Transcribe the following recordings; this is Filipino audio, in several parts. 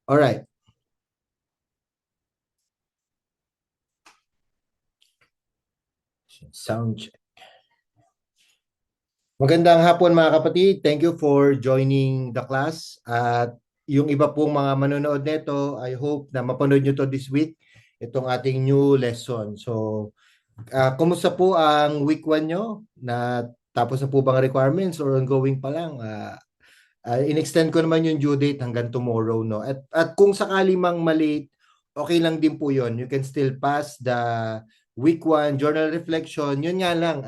All right. Sound check. Magandang hapon mga kapatid. Thank you for joining the class. At yung iba pong mga manonood nito, I hope na mapanood nyo to this week, itong ating new lesson. So, kumusta po ang week 1 nyo? Na tapos na po bang requirements or ongoing pa lang? In-extend ko naman yung due date hanggang tomorrow, no? At kung sakali mang malate, okay lang din po yun. You can still pass the week 1 journal reflection. Yun nga lang,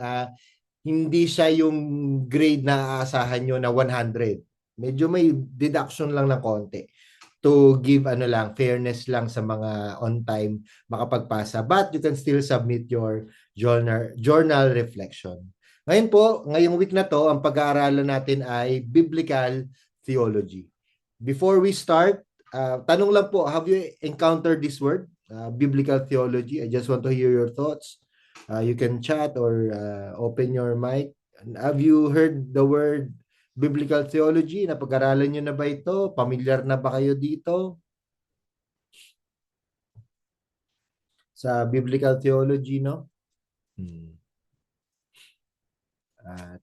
hindi siya yung grade na aasahan nyo na 100. Medyo may deduction lang ng konti to give fairness lang sa mga on time makapagpasa, but you can still submit your journal reflection. Ngayon po, ngayong week na to, ang pag-aaralan natin ay biblical theology. Before we start, tanong lang po, have you encountered this word, biblical theology? I just want to hear your thoughts. You can chat or open your mic. Have you heard the word biblical theology? Napag-aralan nyo na ba ito? Pamilyar na ba kayo dito sa biblical theology, no? At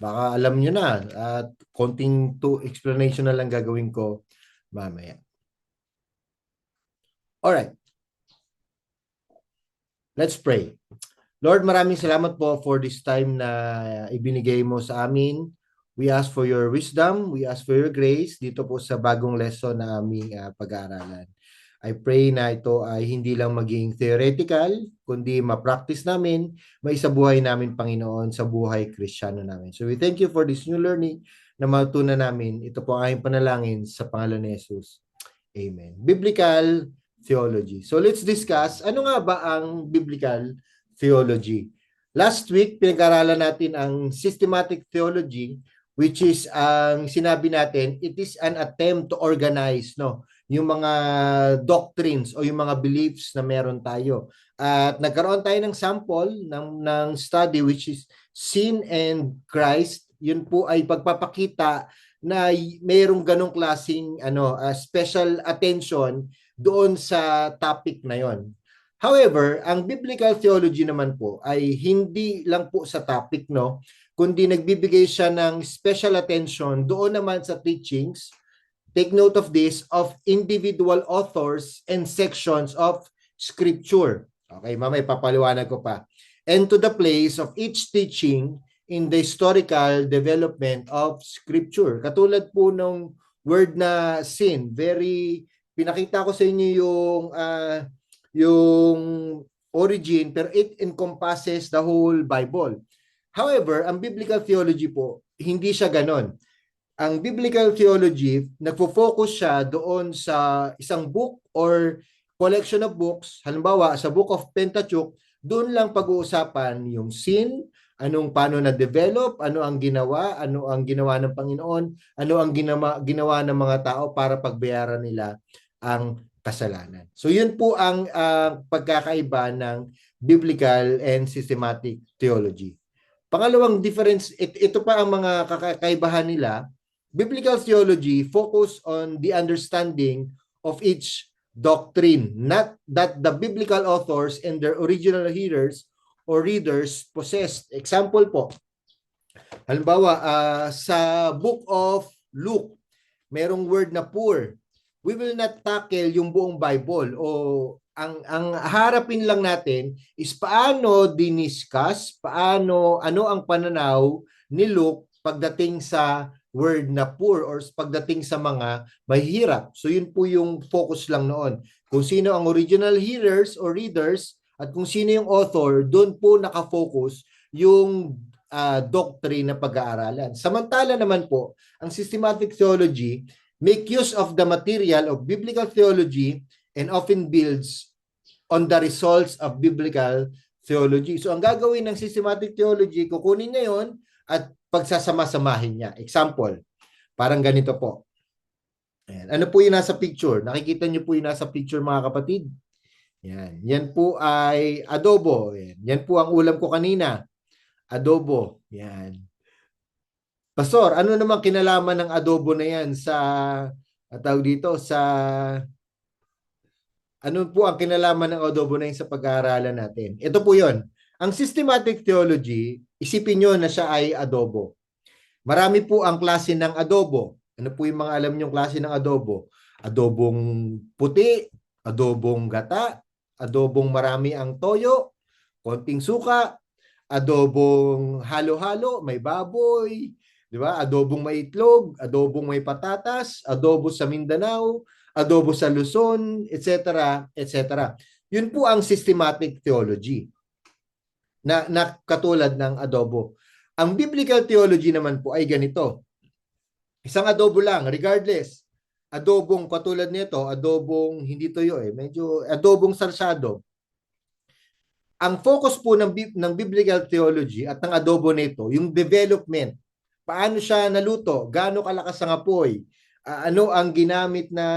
baka alam nyo na at konting explanation na lang gagawin ko mamaya. Alright. Let's pray. Lord, maraming salamat po for this time na ibinigay mo sa amin. We ask for your wisdom, we ask for your grace dito po sa bagong lesson na aming pag-aaralan. I pray na ito ay hindi lang maging theoretical, kundi ma-practice namin, maisabuhay namin, Panginoon, sa buhay Kristiyano namin. So we thank you for this new learning na matutunan namin. Ito po ang aking panalangin sa pangalan ni Jesus. Amen. Biblical theology. So let's discuss, ano nga ba ang biblical theology? Last week, pinag-aralan natin ang systematic theology, which is ang sinabi natin, it is an attempt to organize yung mga doctrines o yung mga beliefs na meron tayo. At nagkaroon tayo ng sample ng study, which is Sin and Christ. Yun po ay pagpapakita na mayroong ganong klaseng special attention doon sa topic na yon. However, ang biblical theology naman po ay hindi lang po sa topic, kundi nagbibigay siya ng special attention doon naman sa teachings. Take note of this, of individual authors and sections of scripture. Okay, mamaya papaliwanag ko pa. And to the place of each teaching in the historical development of scripture. Katulad po nung word na sin, pinakita ko sa inyo yung origin, pero it encompasses the whole Bible. However, ang biblical theology po, hindi siya ganon. Ang biblical theology, nagfo-focus siya doon sa isang book or collection of books. Halimbawa, sa Book of Pentateuch, doon lang pag-uusapan yung sin, paano na-develop, ano ang ginawa ng Panginoon, ano ang ginawa ng mga tao para pagbayaran nila ang kasalanan. So yun po ang pagkakaiba ng biblical and systematic theology. Pangalawang difference, ito pa ang mga kakaibahan nila. Biblical theology focus on the understanding of each doctrine, not that the biblical authors and their original hearers or readers possessed. Example po, halimbawa, sa Book of Luke, merong word na poor. We will not tackle yung buong Bible, o ang harapin lang natin is paano diniscuss, ano ang pananaw ni Luke pagdating sa word na poor or pagdating sa mga mahihirap. So yun po yung focus lang noon. Kung sino ang original hearers or readers at kung sino yung author, doon po nakafocus yung doctrine na pag-aaralan. Samantala naman po, ang systematic theology make use of the material of biblical theology and often builds on the results of biblical theology. So ang gagawin ng systematic theology, kukunin niya yon at pagsasama-samahin niya. Example, parang ganito po. Ayan. Ano po yung nasa picture? Nakikita niyo po yung nasa picture, mga kapatid? Yan. Yan po ay adobo. Yan po ang ulam ko kanina. Adobo. Yan. Pastor, ano naman kinalaman ng adobo na yan sa at tawag dito sa ano po ang kinalaman ng adobo na yun sa pag-aaralan natin. Ito po yon. Ang systematic theology, isipin nyo na siya ay adobo. Marami po ang klase ng adobo. Ano po yung mga alam nyong klase ng adobo? Adobong puti, adobong gata, adobong marami ang toyo, konting suka, adobong halo-halo, may baboy, di ba? Adobong may itlog, adobong may patatas, adobo sa Mindanao, adobo sa Luzon, etc., etc. Yun po ang systematic theology na katulad ng adobo. Ang biblical theology naman po ay ganito. Isang adobo lang, regardless. Adobong katulad nito, adobong hindi toyo medyo adobong sarsado. Ang focus po ng biblical theology at ng adobo nito, yung development. Paano siya naluto? Gaano kalakas ang apoy? Ano ang ginamit na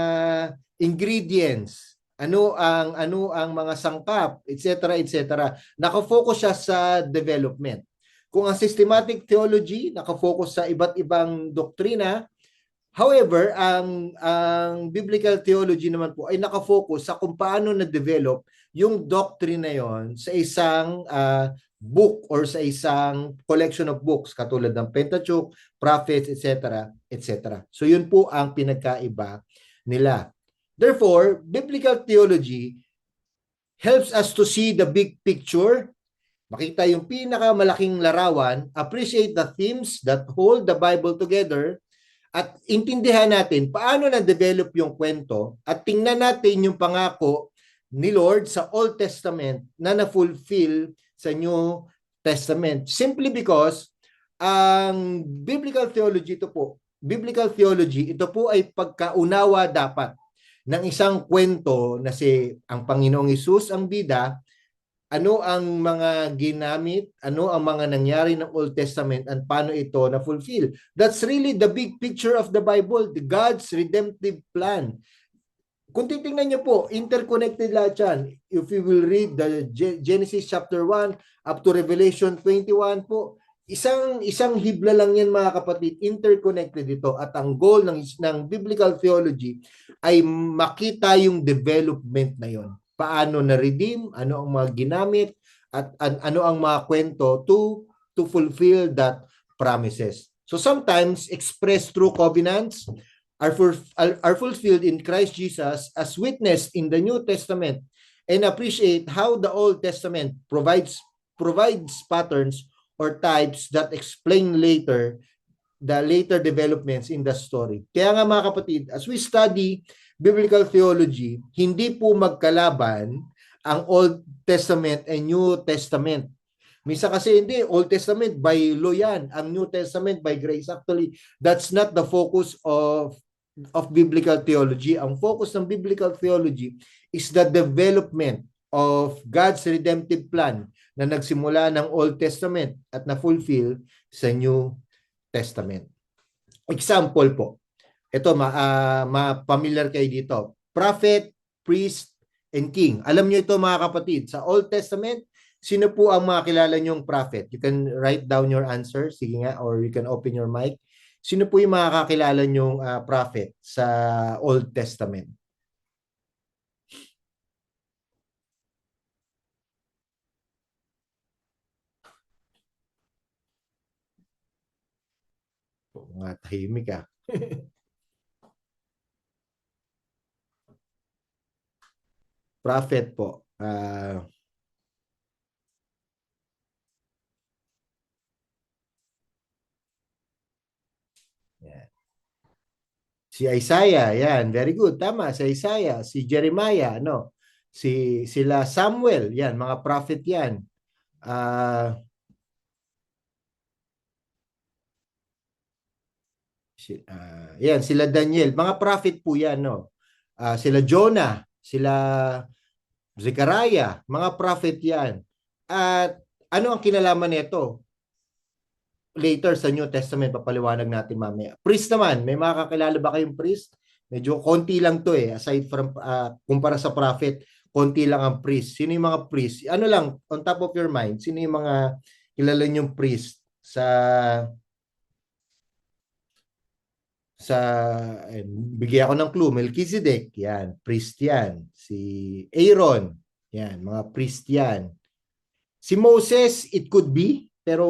ingredients? Ano ang mga sangkap, etc., etc. Naka-focus siya sa development. Kung ang systematic theology naka-focus sa iba't ibang doktrina, however, ang biblical theology naman po ay naka-focus sa kung paano na-develop yung doctrine na yon sa isang book or sa isang collection of books katulad ng Pentateuch, Prophets, etc., etc. So yun po ang pinagkaiba nila. Therefore, biblical theology helps us to see the big picture, makita yung pinakamalaking larawan, appreciate the themes that hold the Bible together, at intindihan natin paano na-develop yung kwento at tingnan natin yung pangako ni Lord sa Old Testament na na-fulfill sa New Testament. Simply because ang biblical theology ito po ay pagkaunawa dapat ng isang kwento na si ang Panginoong Hesus ang bida, ano ang mga ginamit, ano ang mga nangyari ng Old Testament and paano ito na-fulfill. That's really the big picture of the Bible, the God's redemptive plan. Kung titingnan niyo po, interconnected lahat yan. If you will read the Genesis chapter 1 up to Revelation 21 po, isang hibla lang yan mga kapatid, interconnected ito at ang goal ng biblical theology ay makita yung development na yon. Paano na-redeem, ano ang mga ginamit at ano ang mga kwento to fulfill that promises. So sometimes expressed through covenants are fulfilled in Christ Jesus as witnessed in the New Testament, and appreciate how the Old Testament provides patterns or types that explain the later developments in the story. Kaya nga mga kapatid, as we study biblical theology, hindi po magkalaban ang Old Testament and New Testament. Minsan kasi hindi, Old Testament by law yan, ang New Testament by grace. Actually, that's not the focus of biblical theology. Ang focus ng biblical theology is the development of God's redemptive plan na nagsimula ng Old Testament at na-fulfill sa New Testament. Example po, ito ma-familiar kayo dito. Prophet, priest, and king. Alam niyo ito mga kapatid, sa Old Testament, sino po ang mga kilala niyong prophet? You can write down your answer, sige nga, or you can open your mic. Sino po yung mga kakilala niyong prophet sa Old Testament? Mga tahimik ah. Prophet po. Si Isaiah, yan, very good. Tama, si Isaiah, si Jeremiah, no? Sila Samuel, yan, mga prophet yan. Yan, sila Daniel, mga prophet po yan, no? Sila Jonah, sila Zechariah, mga prophet yan. At ano ang kinalaman nito? Later sa New Testament, papaliwanag natin mamaya. Priest naman, may mga kakilala ba kayong priest? Medyo konti lang to aside from, kumpara sa prophet, konti lang ang priest. Sino yung mga priest? Ano lang, on top of your mind, sino yung mga kilala yung priest sa sa bigyan ako ng clue, Melchizedek, yan, priest yan. Si Aaron, yan, mga priest yan. Si Moses, it could be, pero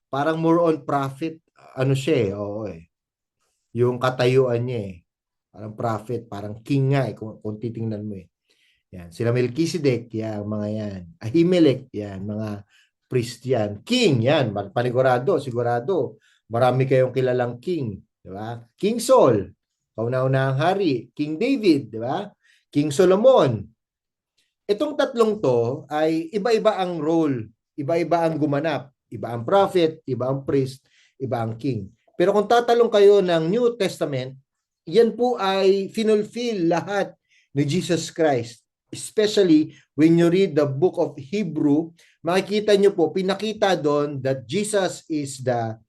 parang more on prophet, ano siya eh, oo eh. Yung katayuan niya eh. Parang prophet, parang king nga eh, kung titingnan mo eh. Yan, sila Melchizedek, yan, mga yan. Ahimelech, yan, mga priest yan. King, yan, panigurado, sigurado. Marami kayong kilalang king, di ba? King Saul, kauna-unahang hari. King David, di ba? King Solomon. Itong tatlong to ay iba-iba ang role, iba-iba ang gumanap. Iba ang prophet, iba ang priest, iba ang king. Pero kung tatalong kayo ng New Testament, yan po ay finulfill lahat ni Jesus Christ. Especially when you read the book of Hebrew, makikita nyo po, pinakita doon that Jesus is the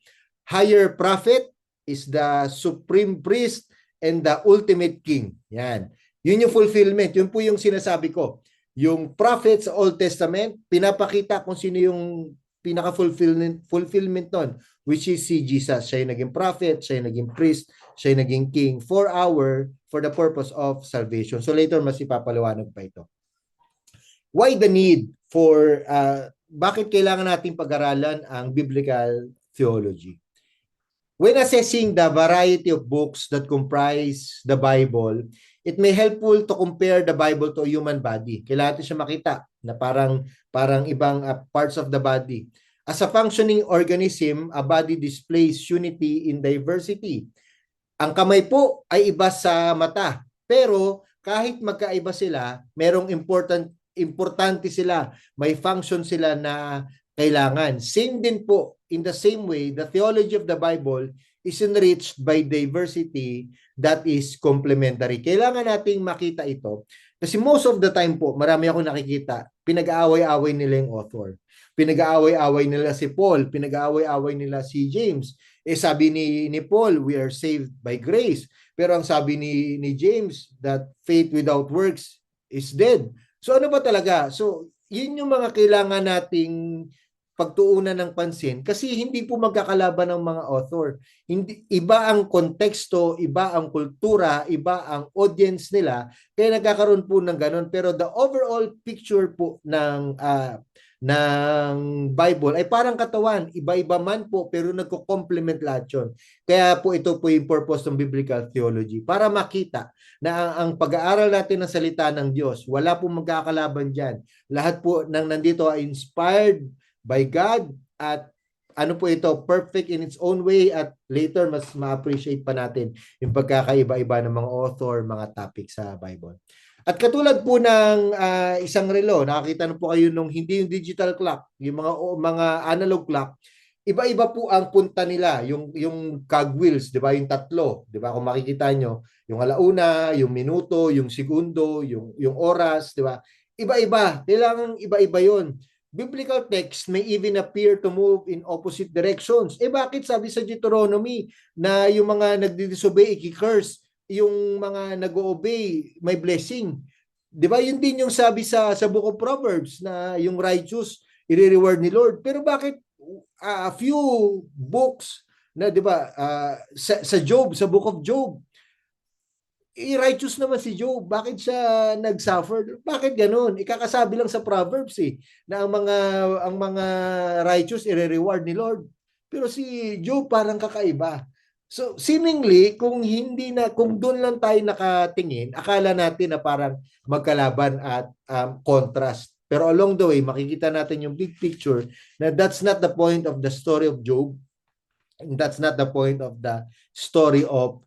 higher prophet, is the supreme priest, and the ultimate king. Yan. Yun yung fulfillment. Yun po yung sinasabi ko. Yung prophet sa Old Testament, pinapakita kung sino yung pinaka-fulfillment nun, which is si Jesus. Siya yung naging prophet, siya yung naging priest, siya yung naging king for the purpose of salvation. So later, mas ipapaliwanag pa ito. Why the need for, bakit kailangan natin pag-aralan ang biblical theology? When assessing the variety of books that comprise the Bible, it may helpful to compare the Bible to a human body. Kailangan natin siya makita na parang ibang parts of the body. As a functioning organism, a body displays unity in diversity. Ang kamay po ay iba sa mata, pero kahit magkaiba sila, merong importante sila, may function sila na kailangan. Same din po, in the same way, the theology of the Bible is enriched by diversity that is complementary. Kailangan nating makita ito kasi most of the time po, marami akong nakikita, pinag-aaway-away nila yung author. Pinag-aaway-away nila si Paul, pinag-aaway-away nila si James. Sabi ni Paul, we are saved by grace. Pero ang sabi ni James, that faith without works is dead. So ano ba talaga? So yun yung mga kailangan nating pagtuunan ng pansin kasi hindi po magkakalaban ng mga author. Hindi, iba ang konteksto, iba ang kultura, iba ang audience nila, kaya nagkakaroon po ng ganun. Pero the overall picture po ng Bible ay parang katawan, iba-iba man po pero nagko-complement lahat yun. Kaya po ito po yung purpose ng biblical theology para makita na ang pag-aaral natin ng salita ng Diyos, wala po magkakalaban dyan. Lahat po ng nandito ay inspired by God at ano po ito, perfect in its own way at later mas ma-appreciate pa natin yung pagkakaiba-iba ng mga author, mga topic sa Bible. At katulad po ng isang relo, nakakita na po kayo nung hindi yung digital clock, yung mga analog clock, iba-iba po ang punta nila, yung cogwheels, 'di ba? Yung tatlo, 'di ba? Kung makikita nyo, yung alauna, yung minuto, yung segundo, yung oras, 'di ba? Iba-iba, kailangan iba-iba 'yon. Biblical text may even appear to move in opposite directions. Bakit sabi sa Deuteronomy na yung mga nagdi-disobey i-curse, yung mga nag-obey may blessing? 'Di ba? Yun din yung sabi sa Book of Proverbs na yung righteous i-reward ni Lord. Pero bakit a few books na 'di ba sa Job, sa Book of Job, righteous naman si Job. Bakit siya nag-suffer? Bakit ganoon? Ikakasabi lang sa Proverbs na ang mga righteous i-reward ni Lord. Pero si Job parang kakaiba. So seemingly kung doon lang tayo nakatingin, akala natin na parang magkalaban at contrast. Pero along the way, makikita natin yung big picture na that's not the point of the story of Job. And that's not the point of the story of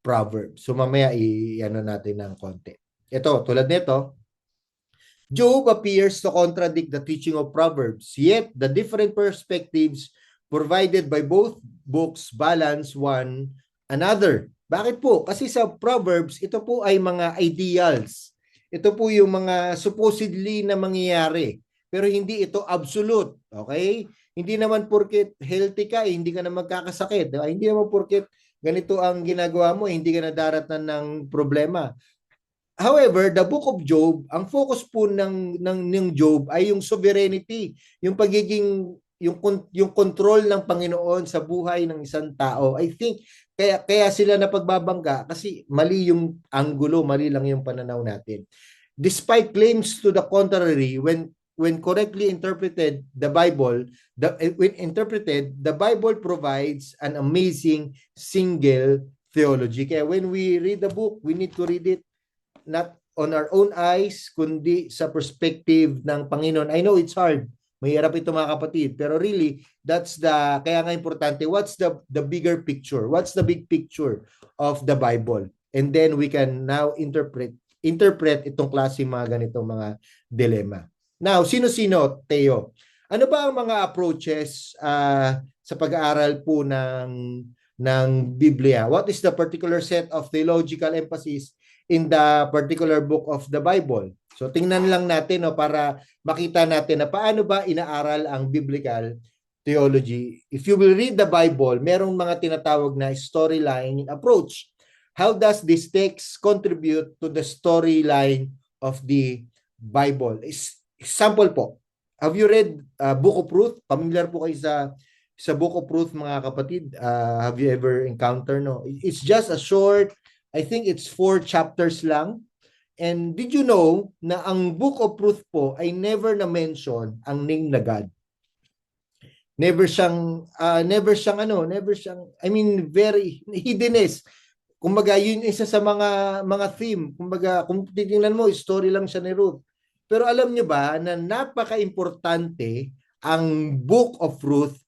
Proverbs. So mamaya i-ano natin ng konti. Ito, tulad nito, Job appears to contradict the teaching of Proverbs, yet the different perspectives provided by both books balance one another. Bakit po? Kasi sa Proverbs, ito po ay mga ideals. Ito po yung mga supposedly na mangyayari. Pero hindi ito absolute. Okay? Hindi naman porket healthy ka, hindi ka na magkakasakit. Diba? Hindi naman porket ganito ang ginagawa mo, hindi ka nadaratan ng problema. However, the book of Job, ang focus po ng Job ay yung sovereignty, yung pagiging yung control ng Panginoon sa buhay ng isang tao. I think kaya sila napagbabangga kasi mali yung anggulo, mali lang yung pananaw natin. Despite claims to the contrary, when correctly interpreted the Bible provides an amazing single theology. Kaya when we read the book, we need to read it not on our own eyes, kundi sa perspective ng Panginoon. I know it's hard. Mahirap ito mga kapatid. Pero really, kaya nga importante, what's the bigger picture? What's the big picture of the Bible? And then we can now interpret itong klase mga ganitong mga dilemma. Now, sino-sino, Teo? Ano ba ang mga approaches sa pag-aaral po ng Biblia? What is the particular set of theological emphasis in the particular book of the Bible? So tingnan lang natin para makita natin na paano ba inaaral ang biblical theology. If you will read the Bible, merong mga tinatawag na storyline approach. How does this text contribute to the storyline of the Bible? Example po, have you read Book of Ruth? Familiar po kayo sa Book of Ruth mga kapatid? Have you ever encountered? No? It's just a short, I think it's 4 chapters lang. And did you know na ang Book of Ruth po ay never na-mention ang name na God? Never siyang, I mean, very hiddenness. Kumbaga, yun isa sa mga theme. Kumbaga, kung titingnan mo, story lang siya ni Ruth. Pero alam niyo ba na napaka-importante ang Book of Ruth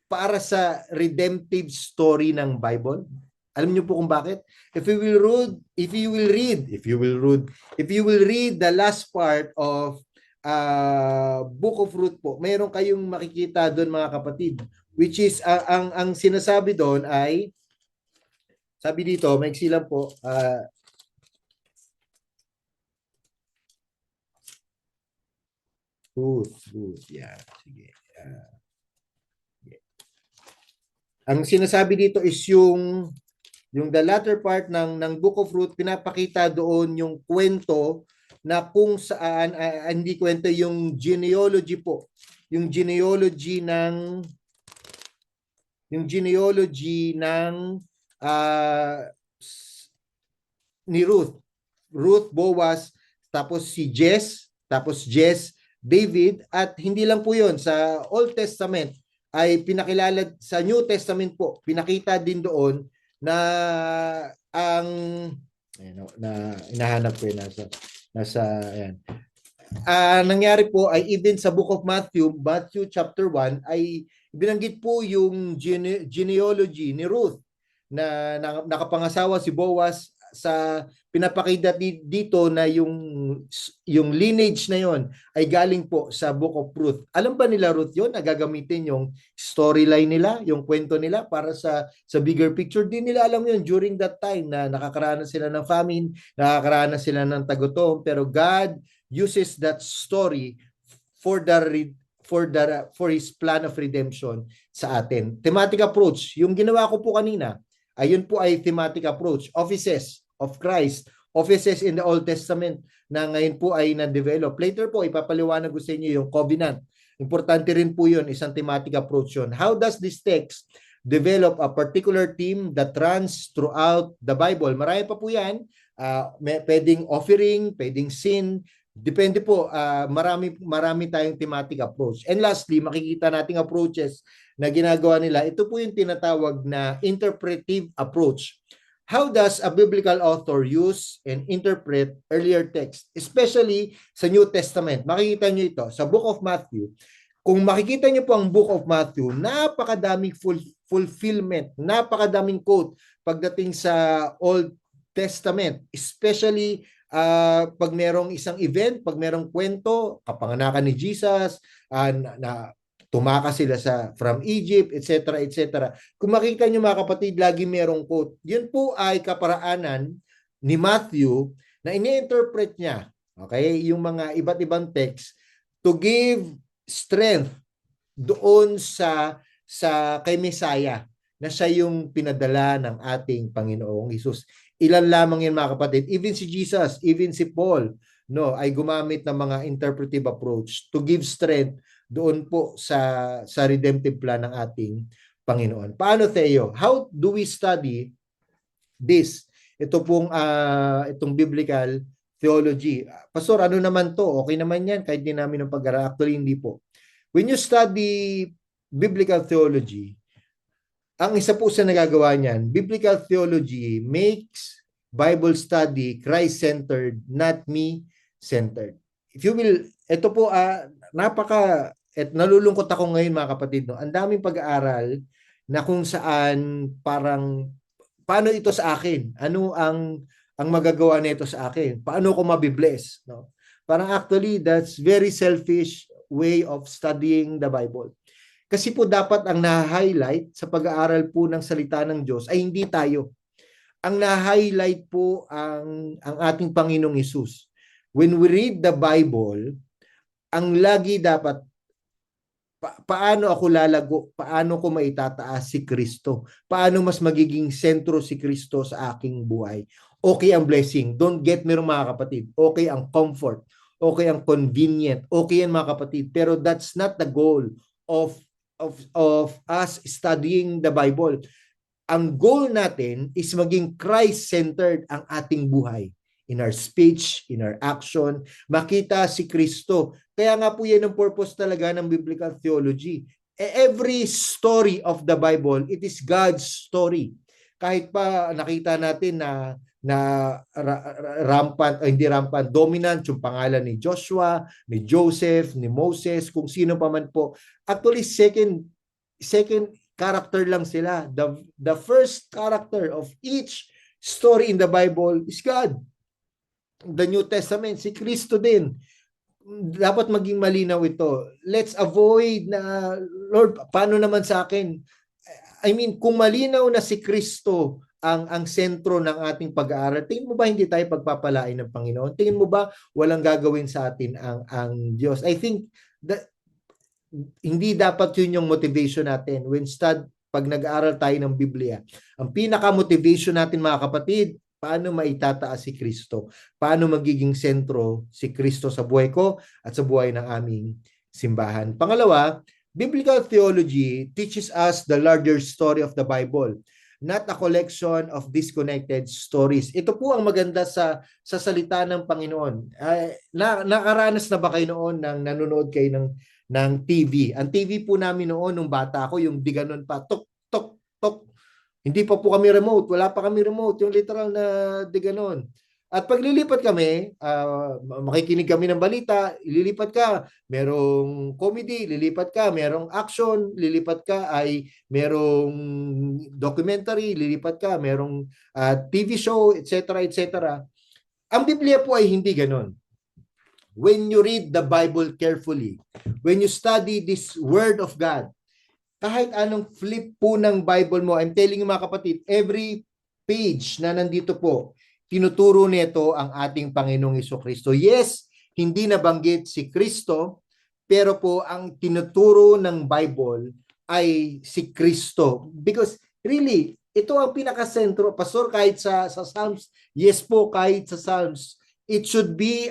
para sa redemptive story ng Bible? Alam niyo po kung bakit? If you will read the last part of Book of Ruth po, mayroon kayong makikita doon mga kapatid, which is ang sinasabi doon ay, sabi dito, maiksi lang po, Ruth, yeah, sige. Ang sinasabi dito is yung the latter part ng Book of Ruth, pinapakita doon yung kwento na kung saan, hindi kwento, yung genealogy po. Yung genealogy ng ni Ruth. Ruth, Boaz, tapos si Jess, David, at hindi lang po yun. Sa Old Testament ay pinakilala, sa New Testament po, pinakita din doon na ang na hinahanap ko yun ayan. Nangyari po ay even sa Book of Matthew chapter 1 ay binanggit po yung genealogy ni Ruth na nakapangasawa si Boaz. Sa pinapakita dito na yung lineage na yon ay galing po sa Book of Ruth. Alam ba nila Ruth yon na gagamitin yung storyline nila, yung kwento nila para sa bigger picture? Din nila alam yon during that time na nakakaranas sila ng famine, nakakaranas sila ng tagutom, pero God uses that story for his plan of redemption sa atin. Thematic approach, yung ginawa ko po kanina, ayun po ay thematic approach. Offices of Christ, offices in the Old Testament na ngayon po ay na-develop. Later po, ipapaliwanag ko sa inyo yung covenant. Importante rin po yun, isang thematic approach yun. How does this text develop a particular theme that runs throughout the Bible? Marami pa po yan. Pwedeng offering, pwedeng sin. Depende po, marami tayong thematic approach. And lastly, makikita nating approaches na ginagawa nila. Ito po yung tinatawag na interpretive approach. How does a biblical author use and interpret earlier text, especially sa New Testament? Makikita nyo ito sa Book of Matthew. Kung makikita nyo po ang Book of Matthew, napakadaming fulfillment, napakadaming quote pagdating sa Old Testament, especially pag merong isang event, pag merong kwento, kapanganakan ni Jesus, na tumakas sila from Egypt, etc., etc. Kung makita nyo mga kapatid, lagi merong quote. Yun po ay kaparaanan ni Matthew na ini-interpret niya, okay, yung mga iba't ibang text to give strength doon sa kay Messiah na siya yung pinadala ng ating Panginoong Hesus. Ilan lamang yan mga kapatid. Even si Jesus, even si Paul, ay gumamit ng mga interpretive approach to give strength doon po sa redemptive plan ng ating Panginoon. Paano, Theo? How do we study this? Ito pong itong biblical theology. Pastor, ano naman to? Okay naman yan kahit di namin ng pag-aaral. Actually, hindi po. When you study biblical theology, ang isa po sa nagagawa niyan, biblical theology makes Bible study Christ-centered, not me-centered. If you will, ito po, nalulungkot ako ngayon mga kapatid, no? Ang daming pag-aaral na kung saan parang, paano ito sa akin? Ano ang magagawa nito sa akin? Paano ko mabibless? No? Parang actually, that's very selfish way of studying the Bible. Kasi po dapat ang na-highlight sa pag-aaral po ng salita ng Diyos ay hindi tayo. Ang na-highlight po ang ating Panginoong Hesus. When we read the Bible, ang lagi dapat, paano ako lalago? Paano ko maitataas si Kristo? Paano mas magiging sentro si Kristo sa aking buhay? Okay ang blessing. Don't get me wrong mga kapatid. Okay ang comfort. Okay ang convenient. Okay yan mga kapatid. Pero that's not the goal of us studying the Bible. Ang goal natin is maging Christ-centered ang ating buhay. In our speech, in our action, makita si Kristo. Kaya nga po yan ang purpose talaga ng biblical theology. Every story of the Bible, it is God's story. Kahit pa nakita natin na rampant, hindi rampant, dominant yung pangalan ni Joshua, ni Joseph, ni Moses, kung sino pa man po. Actually, second character lang sila. The first character of each story in the Bible is God. The New Testament, si Kristo din. Dapat maging malinaw ito. Let's avoid na, Lord, paano naman sa akin? I mean, kung malinaw na si Kristo ang sentro ng ating pag-aaral, tingin mo ba hindi tayo pagpapalain ng Panginoon? Tingin mo ba walang gagawin sa atin ang Diyos? I think that hindi dapat yun yung motivation natin pag nag-aaral tayo ng Biblia. Ang pinaka-motivation natin mga kapatid, paano maitataas si Kristo? Paano magiging sentro si Kristo sa buhay ko at sa buhay ng aming simbahan? Pangalawa, biblical theology teaches us the larger story of the Bible, not a collection of disconnected stories. Ito po ang maganda sa salita ng Panginoon. Nakaranas na ba kayo noon nang nanonood kayo ng TV? Ang TV po namin noon nung bata ako, yung di ganon pa, tok, tok, tok. Hindi pa po kami remote, wala pa kami remote, yung literal na di ganon. At pag lilipat kami, makikinig kami ng balita, ililipat ka, merong comedy, lilipat ka, merong action, lilipat ka ay merong documentary, lilipat ka, merong TV show, etc., etc. Ang Biblia po ay hindi ganon. When you read the Bible carefully, when you study this Word of God, kahit anong flip po ng Bible mo, I'm telling you mga kapatid, every page na nandito po, tinuturo nito ang ating Panginoong Hesukristo. Yes, hindi nabanggit si Kristo, pero po ang tinuturo ng Bible ay si Kristo. Because really, ito ang pinakasentro. Pastor, kahit sa Psalms, yes po, kahit sa Psalms, it should be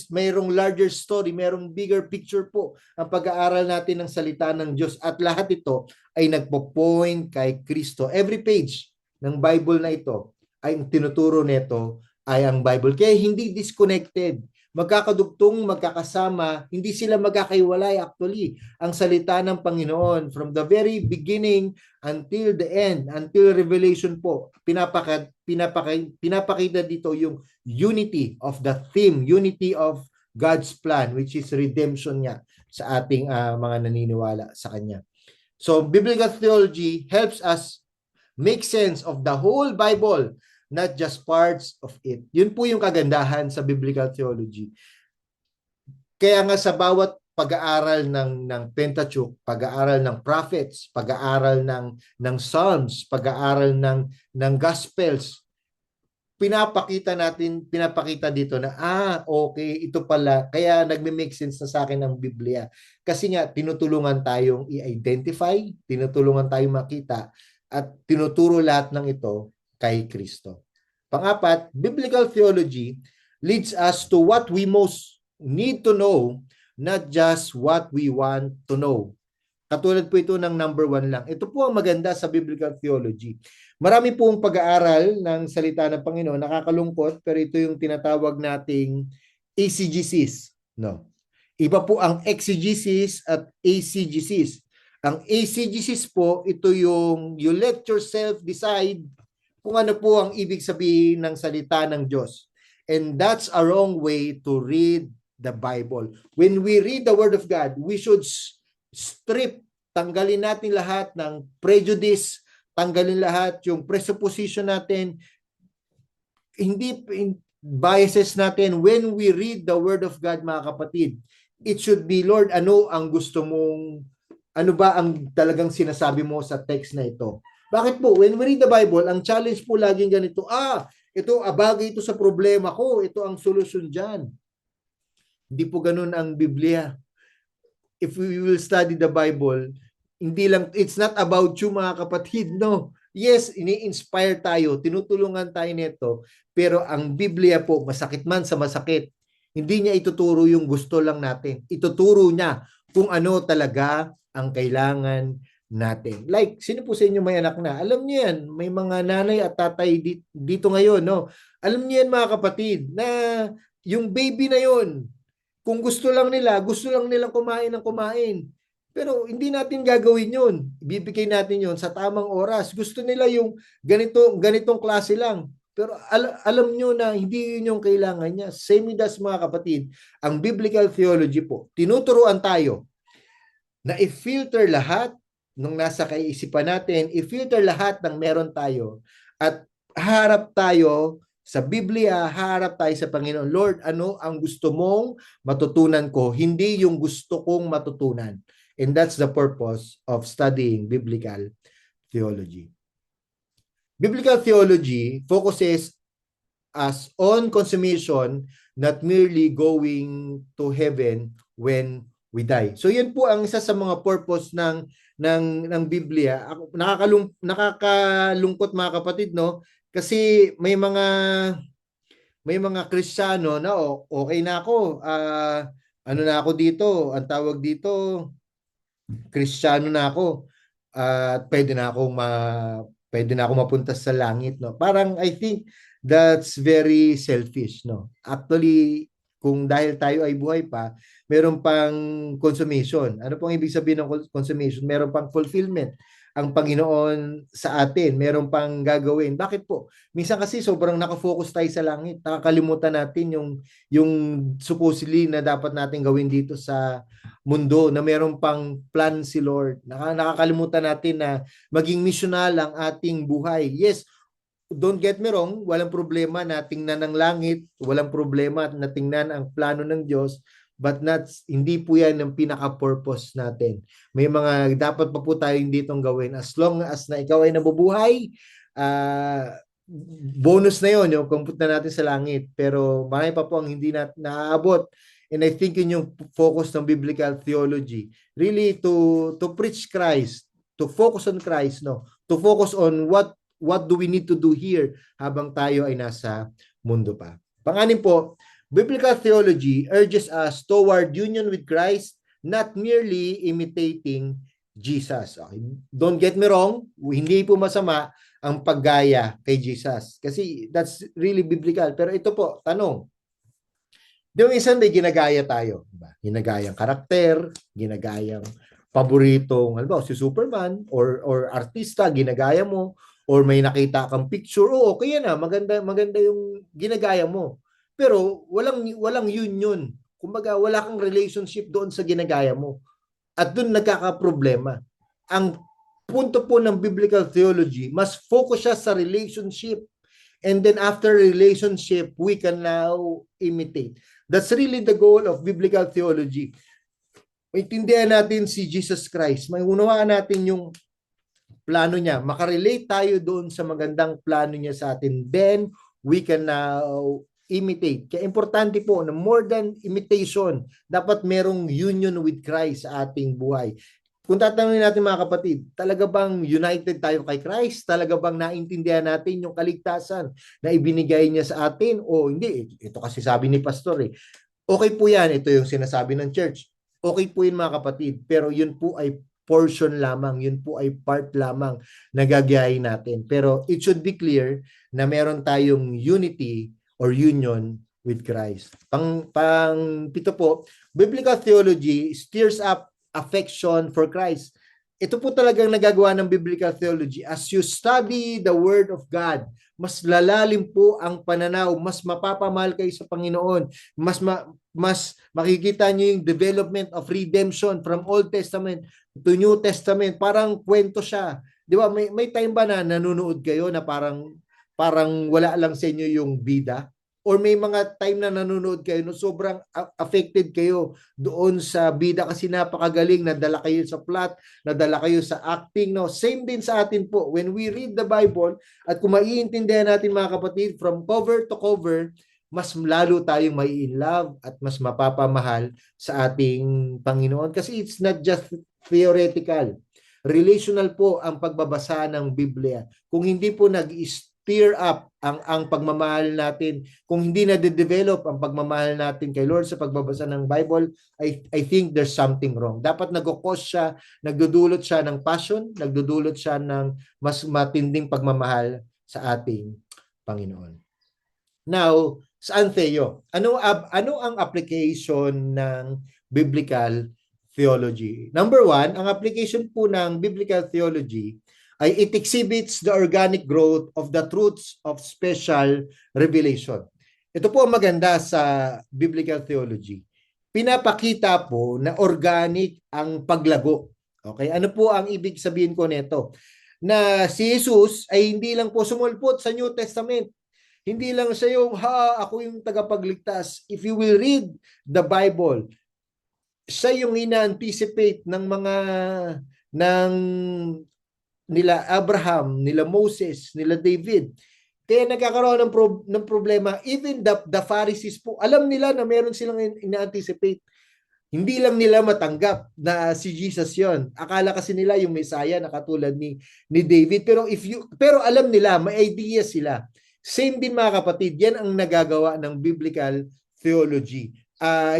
mayroong larger story, mayroong bigger picture po ang pag-aaral natin ng salita ng Diyos. At lahat ito ay nagpo-point kay Kristo. Every page ng Bible na ito ay ang tinuturo nito ay ang Bible. Kaya hindi disconnected. Magkakadugtong, magkakasama, hindi sila magkakaiwalay actually. Ang salita ng Panginoon from the very beginning until the end, until Revelation po, pinapakita dito yung unity of the theme, unity of God's plan, which is redemption niya sa ating mga naniniwala sa Kanya. So, biblical theology helps us make sense of the whole Bible, not just parts of it. Yun po yung kagandahan sa biblical theology. Kaya nga sa bawat pag-aaral ng Pentateuch, pag-aaral ng prophets, pag-aaral ng Psalms, pag-aaral ng Gospels, pinapakita dito na okay, ito pala, kaya nagme-make sense na sa akin ang Biblia. Kasi nga tinutulungan tayong i-identify, tinutulungan tayong makita at tinuturo lahat ng ito kay Kristo. Pang-apat, biblical theology leads us to what we most need to know not just what we want to know. Katulad po ito ng number 1 lang. Ito po ang maganda sa biblical theology. Marami pong pag-aaral ng salita ng Panginoon, nakakalungkot, pero ito yung tinatawag nating ACGCs. No? Iba po ang exegesis at ACGCs. Ang ACGCs po, ito yung you let yourself decide kung ano po ang ibig sabihin ng salita ng Diyos. And that's a wrong way to read the Bible. When we read the Word of God, we should tanggalin natin lahat ng prejudice, tanggalin lahat yung presupposition natin, hindi biases natin when we read the Word of God, mga kapatid. It should be, Lord, ano ang gusto mong, ano ba ang talagang sinasabi mo sa text na ito? Bakit po? When we read the Bible, ang challenge po laging ganito, ito, bagay ito sa problema ko, ito ang solusyon dyan. Hindi po ganun ang Biblia. If we will study the Bible, hindi lang, it's not about you, mga kapatid, no. Yes, ini-inspire tayo, tinutulungan tayo nito, pero ang Biblia po, masakit man sa masakit, hindi niya ituturo yung gusto lang natin. Ituturo niya kung ano talaga ang kailangan natin. Like, sino po sa inyo may anak na? Alam niyo yan, may mga nanay at tatay dito ngayon, no? Alam niyo yan, mga kapatid, na yung baby na yon, kung gusto lang nilang kumain ng kumain. Pero hindi natin gagawin yun. Ibibigay natin yun sa tamang oras. Gusto nila yung ganitong klase lang. Pero alam nyo na hindi yun yung kailangan niya. Same with us, mga kapatid. Ang biblical theology po, tinuturuan tayo na i-filter lahat ng nasa kaisipan natin, i-filter lahat ng meron tayo, at harap tayo sa Biblia, harap tayo sa Panginoon. Lord, ano ang gusto mong matutunan ko? Hindi yung gusto kong matutunan. And that's the purpose of studying biblical theology. Biblical theology focuses us on consummation, not merely going to heaven when we die. So yun po ang isa sa mga purpose ng Biblia. Nakakalungkot, mga kapatid, no? Kasi may mga Kristiyano na okay na ako. Ano na ako dito? Ang tawag dito, Kristiyano na ako. Pwede na akong mapunta sa langit, no? Parang I think that's very selfish, no? Actually, kung dahil tayo ay buhay pa, meron pang consummation. Ano pong ibig sabihin ng consummation? Meron pang fulfillment ang Panginoon sa atin. Meron pang gagawin. Bakit po? Minsan kasi sobrang nakafocus tayo sa langit. Nakakalimutan natin yung supposedly na dapat natin gawin dito sa mundo, na meron pang plan si Lord. Nakakalimutan natin na maging missional ang ating buhay. Yes, don't get me wrong, walang problema na tingnan ang langit, walang problema na tingnan ang plano ng Diyos, but hindi po yan ang pinaka-purpose natin. May mga dapat pa po tayong ditong gawin. As long as na ikaw ay nabubuhay, bonus na yon yung kumputa natin sa langit. Pero marami pa po ang hindi naaabot. And I think yun yung focus ng biblical theology. Really to preach Christ, to focus on Christ, no? To focus on what do we need to do here habang tayo ay nasa mundo pa. Panganim po, biblical theology urges us toward union with Christ, not merely imitating Jesus. Okay. Don't get me wrong, hindi po masama ang paggaya kay Jesus. Kasi that's really biblical. Pero ito po, tanong. Yung minsan may ginagaya tayo. Diba? Ginagayang karakter, ginagayang paboritong, halimbawa si Superman or artista, ginagaya mo, or may nakita kang picture, okay yan, maganda yung ginagaya mo. Pero walang union. Kumbaga, wala kang relationship doon sa ginagaya mo. At doon nagkakaproblema. Ang punto po ng biblical theology, mas focus siya sa relationship. And then after relationship, we can now imitate. That's really the goal of biblical theology. Maintindihan natin si Jesus Christ. May unawaan natin yung plano niya. Makarelate tayo doon sa magandang plano niya sa atin. Then, we can now imitate. Kaya importante po na more than imitation, dapat merong union with Christ sa ating buhay. Kung tatanungin natin, mga kapatid, talaga bang united tayo kay Christ? Talaga bang naintindihan natin yung kaligtasan na ibinigay niya sa atin? O hindi, ito kasi sabi ni Pastor okay po yan, ito yung sinasabi ng church. Okay po yun mga kapatid, pero yun po ay portion lamang, yun po ay part lamang na gagayahin natin. Pero it should be clear na meron tayong unity or union with Christ. Pito po, biblical theology stirs up affection for Christ. Ito po talagang nagagawa ng biblical theology. As you study the Word of God, mas lalalim po ang pananaw, mas mapapamahal kayo sa Panginoon, mas makikita niyo yung development of redemption from Old Testament to New Testament. Parang kwento siya. Di ba? May time ba na nanonood kayo na parang wala lang sa inyo yung bida? Or may mga time na nanonood kayo no sobrang affected kayo doon sa bida kasi napakagaling, nadala kayo sa plot, nadala kayo sa acting, no? Same din sa atin po. When we read the Bible at kung maiintindihan natin mga kapatid from cover to cover, mas lalo tayong mai in love at mas mapapamahal sa ating Panginoon kasi it's not just theoretical. Relational po ang pagbabasa ng Biblia. Kung hindi po nag-stir up ang pagmamahal natin, kung hindi na-develop ang pagmamahal natin kay Lord sa pagbabasa ng Bible, I think there's something wrong. Dapat nag-cause siya, nagdudulot siya ng passion, nagdudulot siya ng mas matinding pagmamahal sa ating Panginoon. Now, saan Theo? Ano ang application ng biblical theology? Number one, ang application po ng biblical theology ay it exhibits the organic growth of the truths of special revelation. Ito po ang maganda sa biblical theology. Pinapakita po na organic ang paglago. Okay? Ano po ang ibig sabihin ko nito? Na si Jesus ay hindi lang po sumulpot sa New Testament. Hindi lang siya yung, ako yung tagapagligtas. If you will read the Bible, siya yung ina-anticipate ng nila Abraham, nila Moses, nila David. Kaya nagkakaroon ng problema. Even the Pharisees po, alam nila na meron silang ina-anticipate. Hindi lang nila matanggap na si Jesus yon. Akala kasi nila yung Messiah na katulad ni David. Pero alam nila, may idea sila. Same din mga kapatid, yan ang nagagawa ng biblical theology.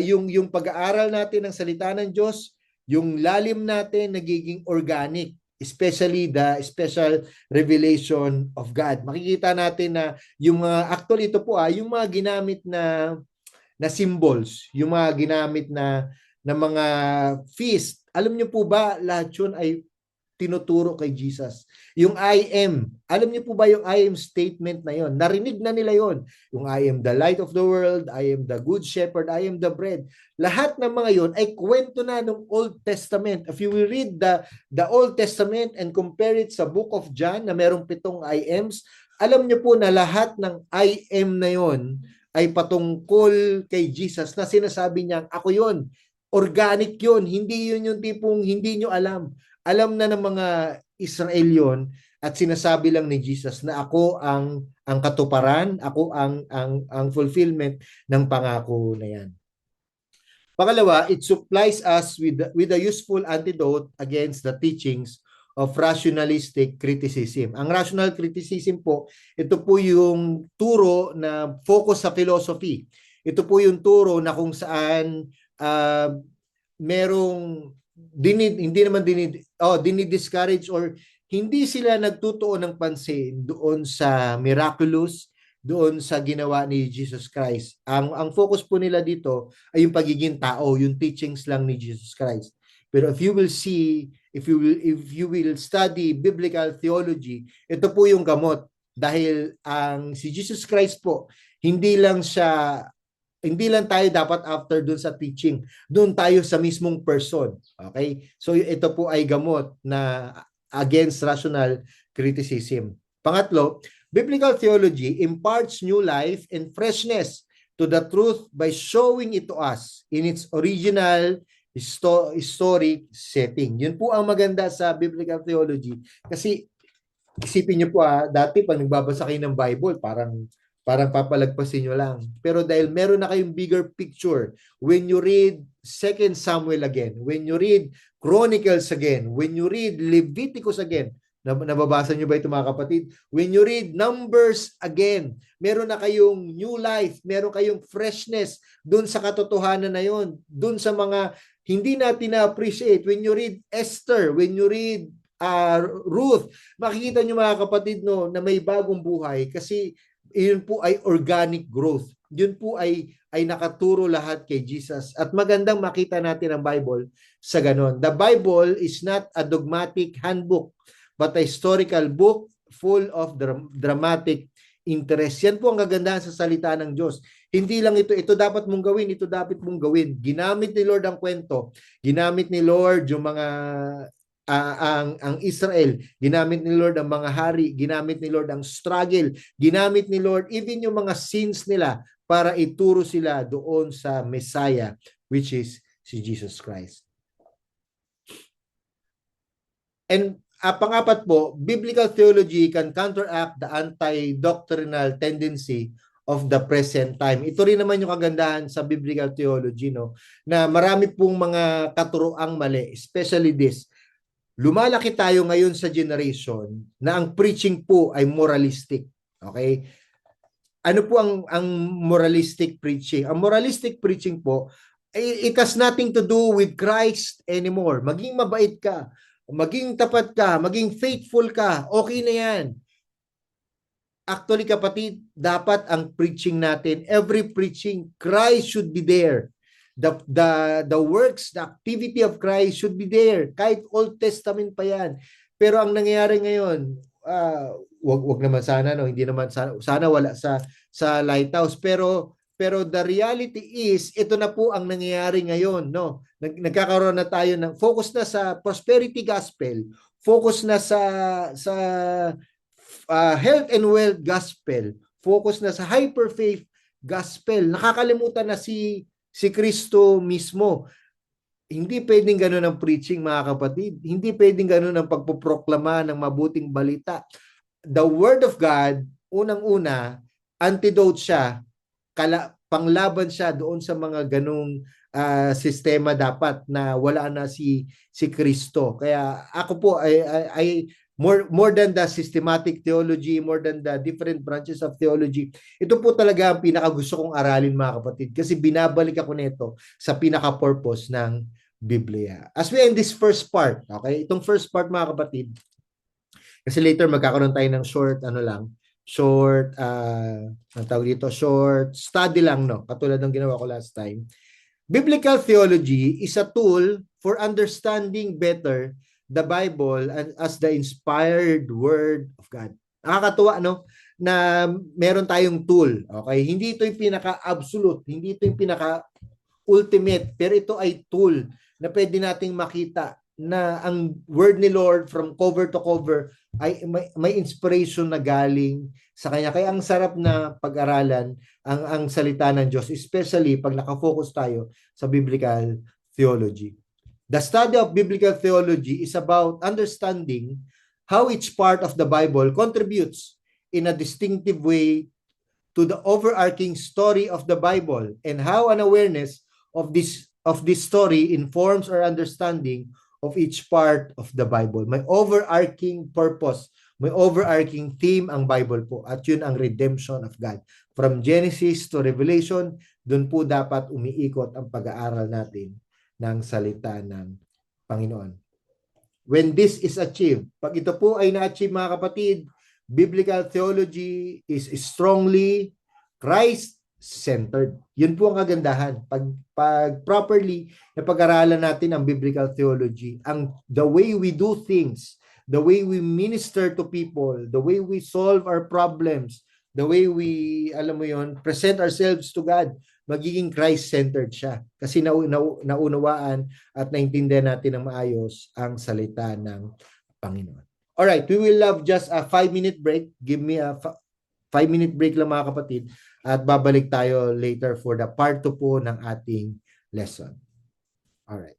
Yung pag-aaral natin ng salita ng Diyos, yung lalim natin nagiging organic, especially the special revelation of God. Makikita natin na yung mga actually ito po yung mga ginamit na symbols, yung mga ginamit na mga feast. Alam niyo po ba lahat 'yun ay tinuturo kay Jesus. Yung I am, alam niyo po ba yung I am statement na yon? Narinig na nila yon. Yung I am the light of the world, I am the good shepherd, I am the bread. Lahat ng mga yon ay kwento na ng Old Testament. If you will read the Old Testament and compare it sa Book of John na merong 7 I ams, alam niyo po na lahat ng I am na yon ay patungkol kay Jesus na sinasabi niya, ako yon. Organic yon. Hindi yun yung tipong hindi nyo alam. Alam na ng mga Israel yon at sinasabi lang ni Jesus na ako ang katuparan, ako ang fulfillment ng pangako na yan. Pangalawa, it supplies us with a useful antidote against the teachings of rationalistic criticism. Ang rational criticism po, ito po yung turo na focus sa philosophy. Ito po yung turo na kung saan merong dinidiscourage or hindi sila nagtutuon ng pansin doon sa miraculous, doon sa ginawa ni Jesus Christ. Ang focus po nila dito ay yung pagiging tao, yung teachings lang ni Jesus Christ. Pero if you will see, if you will study biblical theology, ito po yung gamot dahil si Jesus Christ po hindi lang tayo dapat after dun sa teaching. Doon tayo sa mismong person. Okay? So ito po ay gamot na against rational criticism. Pangatlo, biblical theology imparts new life and freshness to the truth by showing it to us in its original historic setting. Yun po ang maganda sa biblical theology. Kasi isipin niyo po dati pag nagbabasa kayo ng Bible, parang papalagpasin nyo lang. Pero dahil meron na kayong bigger picture, when you read 2 Samuel again, when you read Chronicles again, when you read Leviticus again, nababasa nyo ba ito mga kapatid? When you read Numbers again, meron na kayong new life, meron kayong freshness dun sa katotohanan na yon, dun sa mga hindi natin na-appreciate. When you read Esther, when you read Ruth, makikita nyo mga kapatid no, na may bagong buhay kasi yun po ay organic growth. Yun po ay nakaturo lahat kay Jesus. At magandang makita natin ang Bible sa ganon. The Bible is not a dogmatic handbook, but a historical book full of dramatic interest. Yan po ang kagandahan sa salita ng Diyos. Hindi lang ito dapat mong gawin, ito dapat mong gawin. Ginamit ni Lord ang kwento. Ginamit ni Lord yung mga ang Israel, ginamit ni Lord ang mga hari, ginamit ni Lord ang struggle, ginamit ni Lord even yung mga sins nila para ituro sila doon sa Messiah, which is si Jesus Christ. And pangapat po, biblical theology can counteract the anti-doctrinal tendency of the present time. Ito rin naman yung kagandahan sa biblical theology, no, na marami pong mga katuroang mali, especially this. Lumalaki tayo ngayon sa generation na ang preaching po ay moralistic. Okay? Ano po ang moralistic preaching? Ang moralistic preaching po, it has nothing to do with Christ anymore. Maging mabait ka, maging tapat ka, maging faithful ka, okay na yan. Actually kapatid, dapat ang preaching natin, every preaching, Christ should be there. The works, the activity of Christ should be there. Kahit Old Testament pa yan. Pero ang nangyayari ngayon, wag naman sana, no, hindi naman sana wala sa Lighthouse, pero the reality is ito na po ang nangyayari ngayon, no. Nagkakaroon na tayo ng focus na sa prosperity gospel, focus na sa health and wealth gospel, focus na sa hyper faith gospel. Nakakalimutan na si Kristo mismo. Hindi pwedeng ganun ang preaching, mga kapatid. Hindi pwedeng ganun ang pagpoproklama ng mabuting balita. The Word of God, unang-una, antidote siya, panglaban siya doon sa mga ganung sistema dapat na wala na si Kristo. Kaya ako po ay more than the systematic theology, more than the different branches of theology, ito po talaga ang pinakagusto kong aralin, mga kapatid, kasi binabalik ako nito sa pinaka-purpose ng Biblia. As we end this first part, okay? Itong first part, mga kapatid, kasi later magkakaroon tayo ng short study lang, no? Katulad ng ginawa ko last time. Biblical theology is a tool for understanding better the Bible and as the inspired Word of God. Nakakatuwa, no? Na meron tayong tool. Okay? Hindi ito yung pinaka-absolute. Hindi ito yung pinaka-ultimate. Pero ito ay tool na pwede nating makita na ang Word ni Lord from cover to cover ay may inspiration na galing sa Kanya. Kaya ang sarap na pag-aralan ang salita ng Diyos, especially pag nakafocus tayo sa biblical theology. The study of biblical theology is about understanding how each part of the Bible contributes in a distinctive way to the overarching story of the Bible and how an awareness of this story informs our understanding of each part of the Bible. May overarching purpose, may overarching theme ang Bible po, at yun ang redemption of God. From Genesis to Revelation, dun po dapat umiikot ang pag-aaral natin ng salita ng Panginoon. When this is achieved, pag ito po ay na-achieve, mga kapatid, biblical theology is strongly Christ-centered. Yun po ang kagandahan. Pag properly na pag-aralan natin ang biblical theology, the way we do things, the way we minister to people, the way we solve our problems, the way we, present ourselves to God, magiging Christ-centered siya. Kasi naunawaan at naintindihan natin ng maayos ang salita ng Panginoon. Alright, we will have just a 5-minute break. Give me a 5-minute break lang, mga kapatid, at babalik tayo later for the part 2 po ng ating lesson. Alright.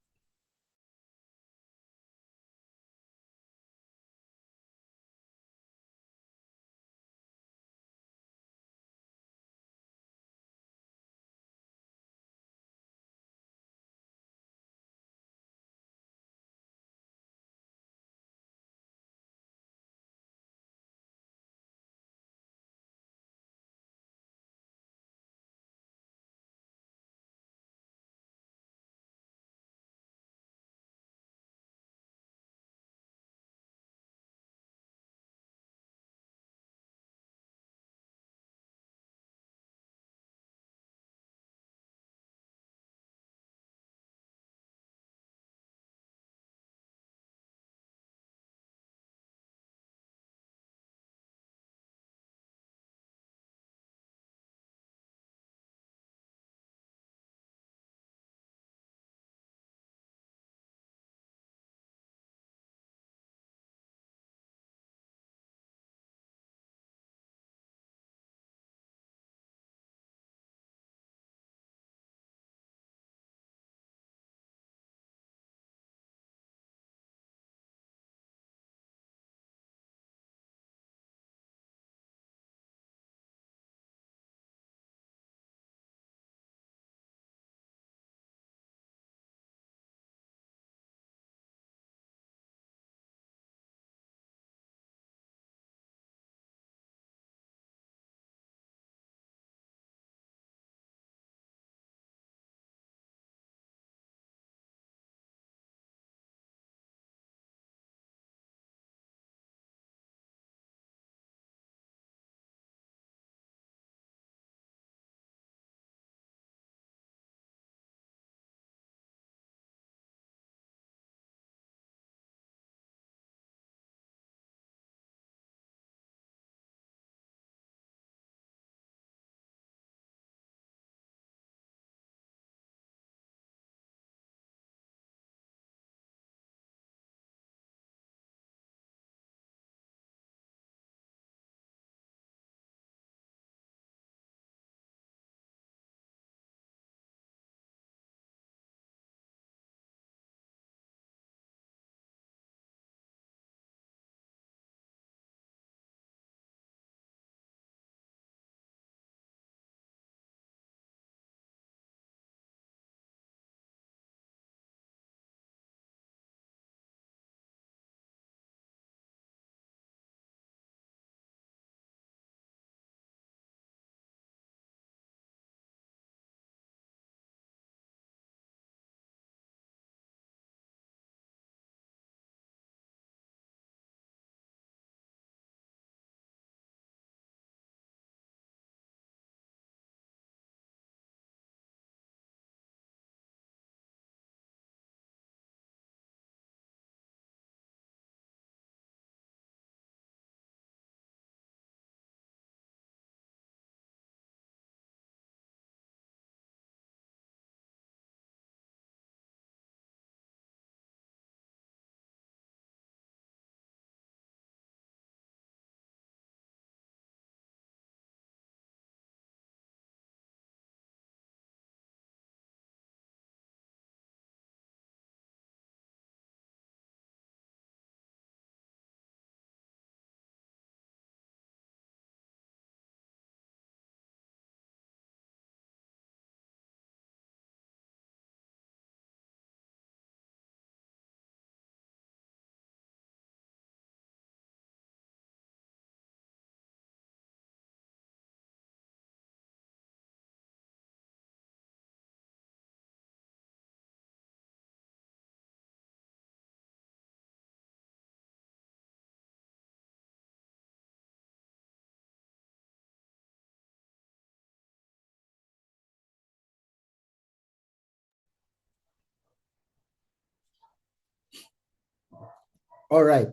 All right.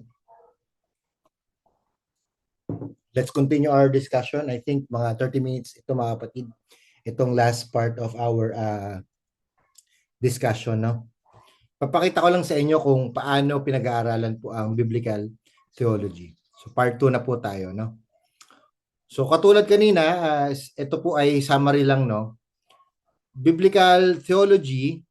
Let's continue our discussion. I think mga 30 minutes ito mga kapatid. Itong last part of our discussion, no? Papakita ko lang sa inyo kung paano pinag-aaralan po ang biblical theology. So part 2 na po tayo, no? So katulad kanina, ito po ay summary lang, no? Biblical theology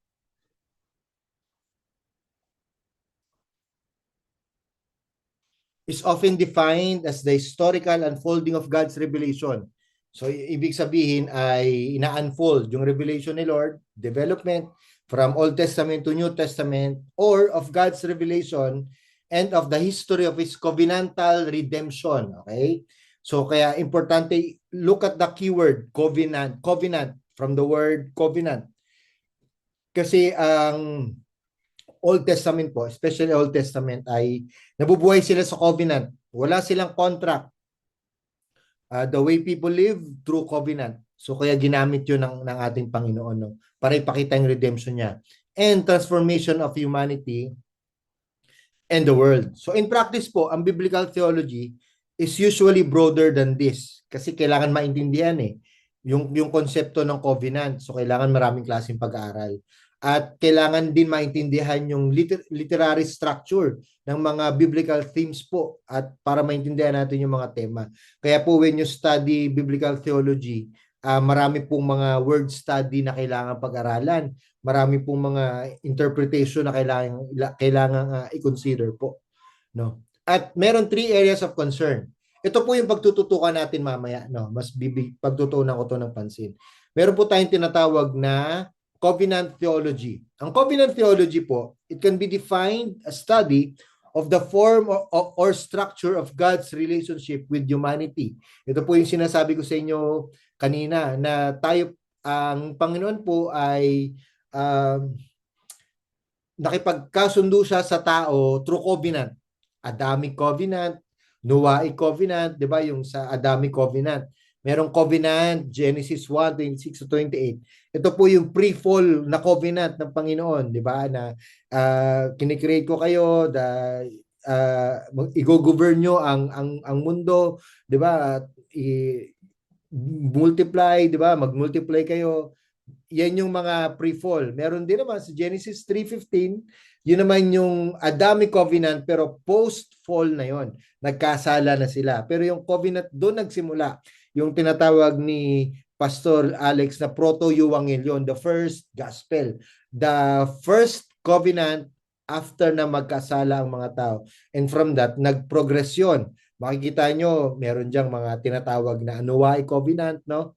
is often defined as the historical unfolding of God's revelation. So ibig sabihin ay ina-unfold yung revelation ni Lord, development from Old Testament to New Testament, or of God's revelation and of the history of His covenantal redemption. Okay? So kaya importante, look at the keyword, covenant, covenant, from the word covenant. Kasi ang Old Testament po, especially Old Testament, ay nabubuhay sila sa covenant. Wala silang contract. The way people live through covenant. So kaya ginamit yun ng ating Panginoon, no? Para ipakita yung redemption niya. And transformation of humanity and the world. So in practice po, ang biblical theology is usually broader than this. Kasi kailangan maintindihan yung konsepto ng covenant. So kailangan maraming klaseng pag-aaral. At kailangan din maintindihan yung literary structure ng mga biblical themes po at para maintindihan natin yung mga tema. Kaya po when you study biblical theology, marami pong mga word study na kailangan pag-aralan. Marami pong mga interpretation na kailangan i-consider po, no? At meron 3 areas of concern. Ito po yung pagtututukan natin mamaya, no? Pagtutuunan ko to ng pansin. Meron po tayong tinatawag na covenant theology. Ang covenant theology po, it can be defined as study of the form or structure of God's relationship with humanity. Ito po yung sinasabi ko sa inyo kanina na tayo, ang Panginoon po ay nakipagkasundo siya sa tao through covenant. Adamic covenant, Noahic covenant, 'di ba? Yung sa Adamic covenant. Merong covenant, Genesis 1:26-28. Ito po yung pre-fall na covenant ng Panginoon, 'di ba? Na kinikreate ko kayo, i-govern nyo ang mundo, 'di ba? Multiply, 'di ba? Mag-multiply kayo. Yan yung mga pre-fall. Meron din naman sa Genesis 3:15, yun naman yung Adamic covenant pero post-fall na yon. Nagkasala na sila. Pero yung covenant doon nagsimula. Yung tinatawag ni Pastor Alex na proto-euangelion, the first gospel. The first covenant after na magkasala ang mga tao. And from that, nagprogresyon. Makikita nyo, meron diyang mga tinatawag na Noahic covenant, no?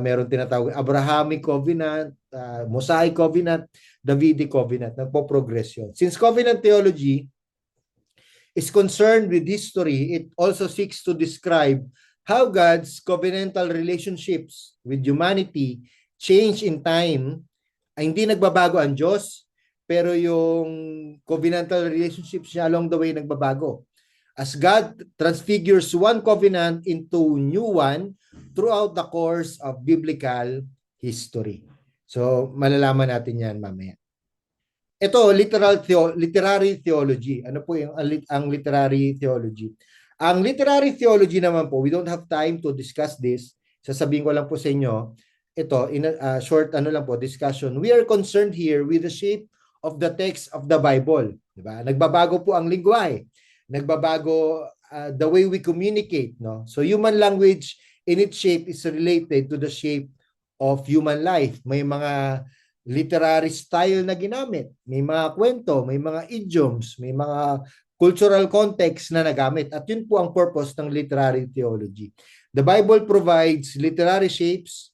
Meron tinatawag Abrahamic covenant, Mosaic covenant, Davidic covenant, nagpo-progresyon. Since covenant theology is concerned with history, it also seeks to describe how God's covenantal relationships with humanity change in time. Ay hindi nagbabago ang Diyos, pero yung covenantal relationships niya along the way nagbabago. As God transfigures one covenant into new one throughout the course of biblical history. So, malalaman natin yan mamaya. Ito, literary theology. Ano po yung ang literary theology? Ang literary theology naman po, we don't have time to discuss this. Sasabihin ko lang po sa inyo, ito, in a short lang po, discussion. We are concerned here with the shape of the text of the Bible. Diba? Nagbabago po ang lingwahe. Nagbabago the way we communicate, no? So human language in its shape is related to the shape of human life. May mga literary style na ginamit, may mga kwento, may mga idioms, may mga cultural context na nagamit. At yun po ang purpose ng literary theology. The Bible provides literary shapes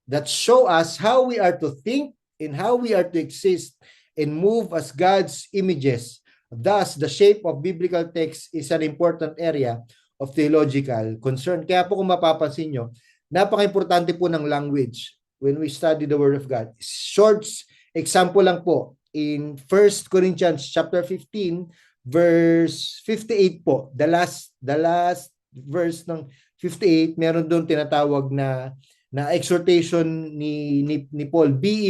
that show us how we are to think and how we are to exist and move as God's images. Thus, the shape of biblical text is an important area of theological concern. Kaya po kung mapapansin nyo, napaka-importante po ng language when we study the Word of God. Short example lang po, in 1 Corinthians chapter 15, verse 58 po, the last verse ng 58, meron doon tinatawag na exhortation ni Paul, be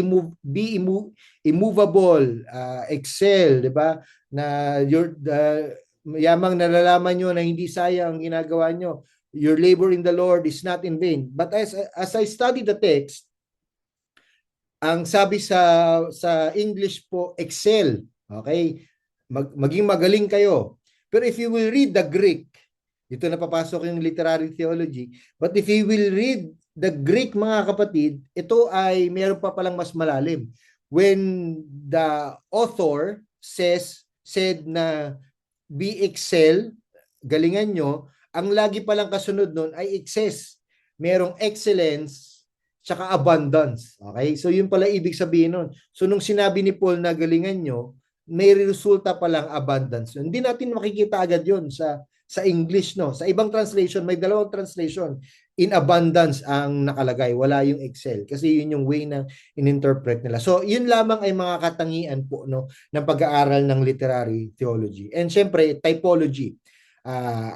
immovable, excel, 'di ba? Na yamang nalalaman nyo na hindi sayang ang ginagawa nyo. Your labor in the Lord is not in vain. But as I study the text, ang sabi sa English po, excel. Okay? Maging magaling kayo. Pero if you will read the Greek, dito na papasok yung literary theology, but if you will read the Greek, mga kapatid, ito ay meron pa palang mas malalim. When the author said na be excel, galingan nyo, ang lagi palang kasunod nun ay excess. Merong excellence tsaka abundance. Okay? So yun pala ibig sabihin nun. So nung sinabi ni Paul na galingan nyo, may resulta palang abundance. Hindi natin makikita agad yun sa English, no? Sa ibang translation, may dalawang translation. In abundance ang nakalagay. Wala yung excel. Kasi yun yung way na in-interpret nila. So yun lamang ay mga katangian po, no, ng pag-aaral ng literary theology. And syempre, typology.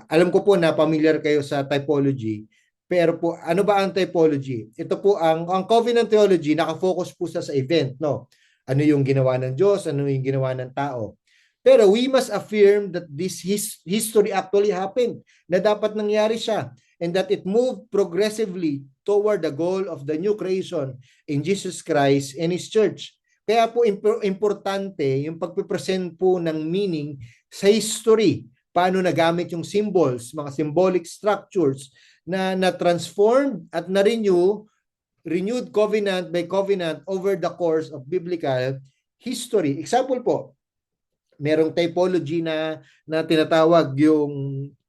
Alam ko po na familiar kayo sa typology. Pero po, ano ba ang typology? Ito po ang covenant theology, nakafocus po sa event, no? Ano yung ginawa ng Diyos, ano yung ginawa ng tao. Pero we must affirm that this history actually happened, na dapat nangyari siya, and that it moved progressively toward the goal of the new creation in Jesus Christ and His church. Kaya po importante yung pagpipresent po ng meaning sa history, paano nagamit yung symbols, mga symbolic structures na na-transformed at renewed covenant by covenant over the course of biblical history. Example po, merong typology na tinatawag yung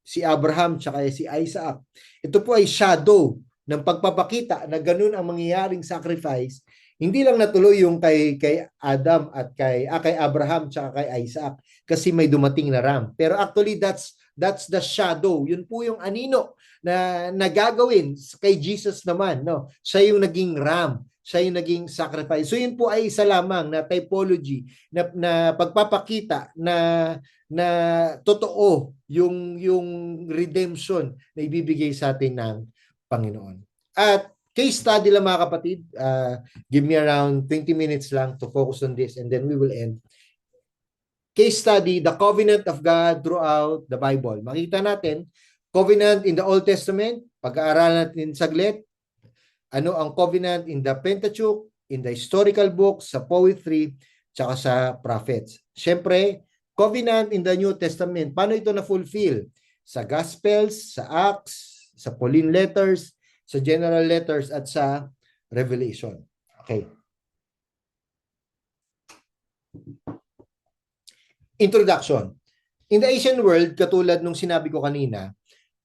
si Abraham tsaka si Isaac. Ito po ay shadow ng pagpapakita na ganun ang mangyayaring sacrifice. Hindi lang natuloy yung kay Adam at kay Abraham tsaka kay Isaac kasi may dumating na ram. Pero actually that's the shadow. Yun po yung anino na nagagawin kay Jesus naman, no? Siya yung naging ram, siya yung naging sacrifice. So yun po ay isa lamang na typology na pagpapakita na totoo yung redemption na ibibigay sa atin ng Panginoon. At case study lang mga kapatid, give me around 20 minutes lang to focus on this and then we will end. Case study, the covenant of God throughout the Bible. Makita natin, covenant in the Old Testament, pag-aaralan natin saglit, ano ang covenant in the Pentateuch, in the historical books, sa poetry, tsaka sa prophets. Siyempre, covenant in the New Testament, paano ito na-fulfill? Sa Gospels, sa Acts, sa Pauline letters, sa general letters, at sa Revelation. Okay. Introduction. In the Asian world, katulad nung sinabi ko kanina,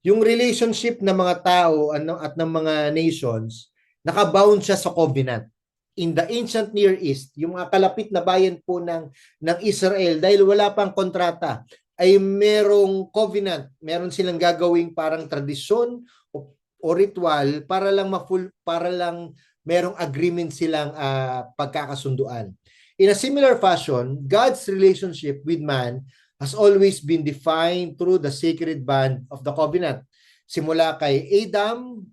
yung relationship ng mga tao at ng mga nations, nakabound siya sa covenant. In the ancient Near East, yung mga kalapit na bayan po ng Israel, dahil wala pang kontrata, ay merong covenant. Meron silang gagawing parang tradisyon o ritual para lang merong agreement silang pagkakasunduan. In a similar fashion, God's relationship with man has always been defined through the sacred bond of the covenant. Simula kay Adam,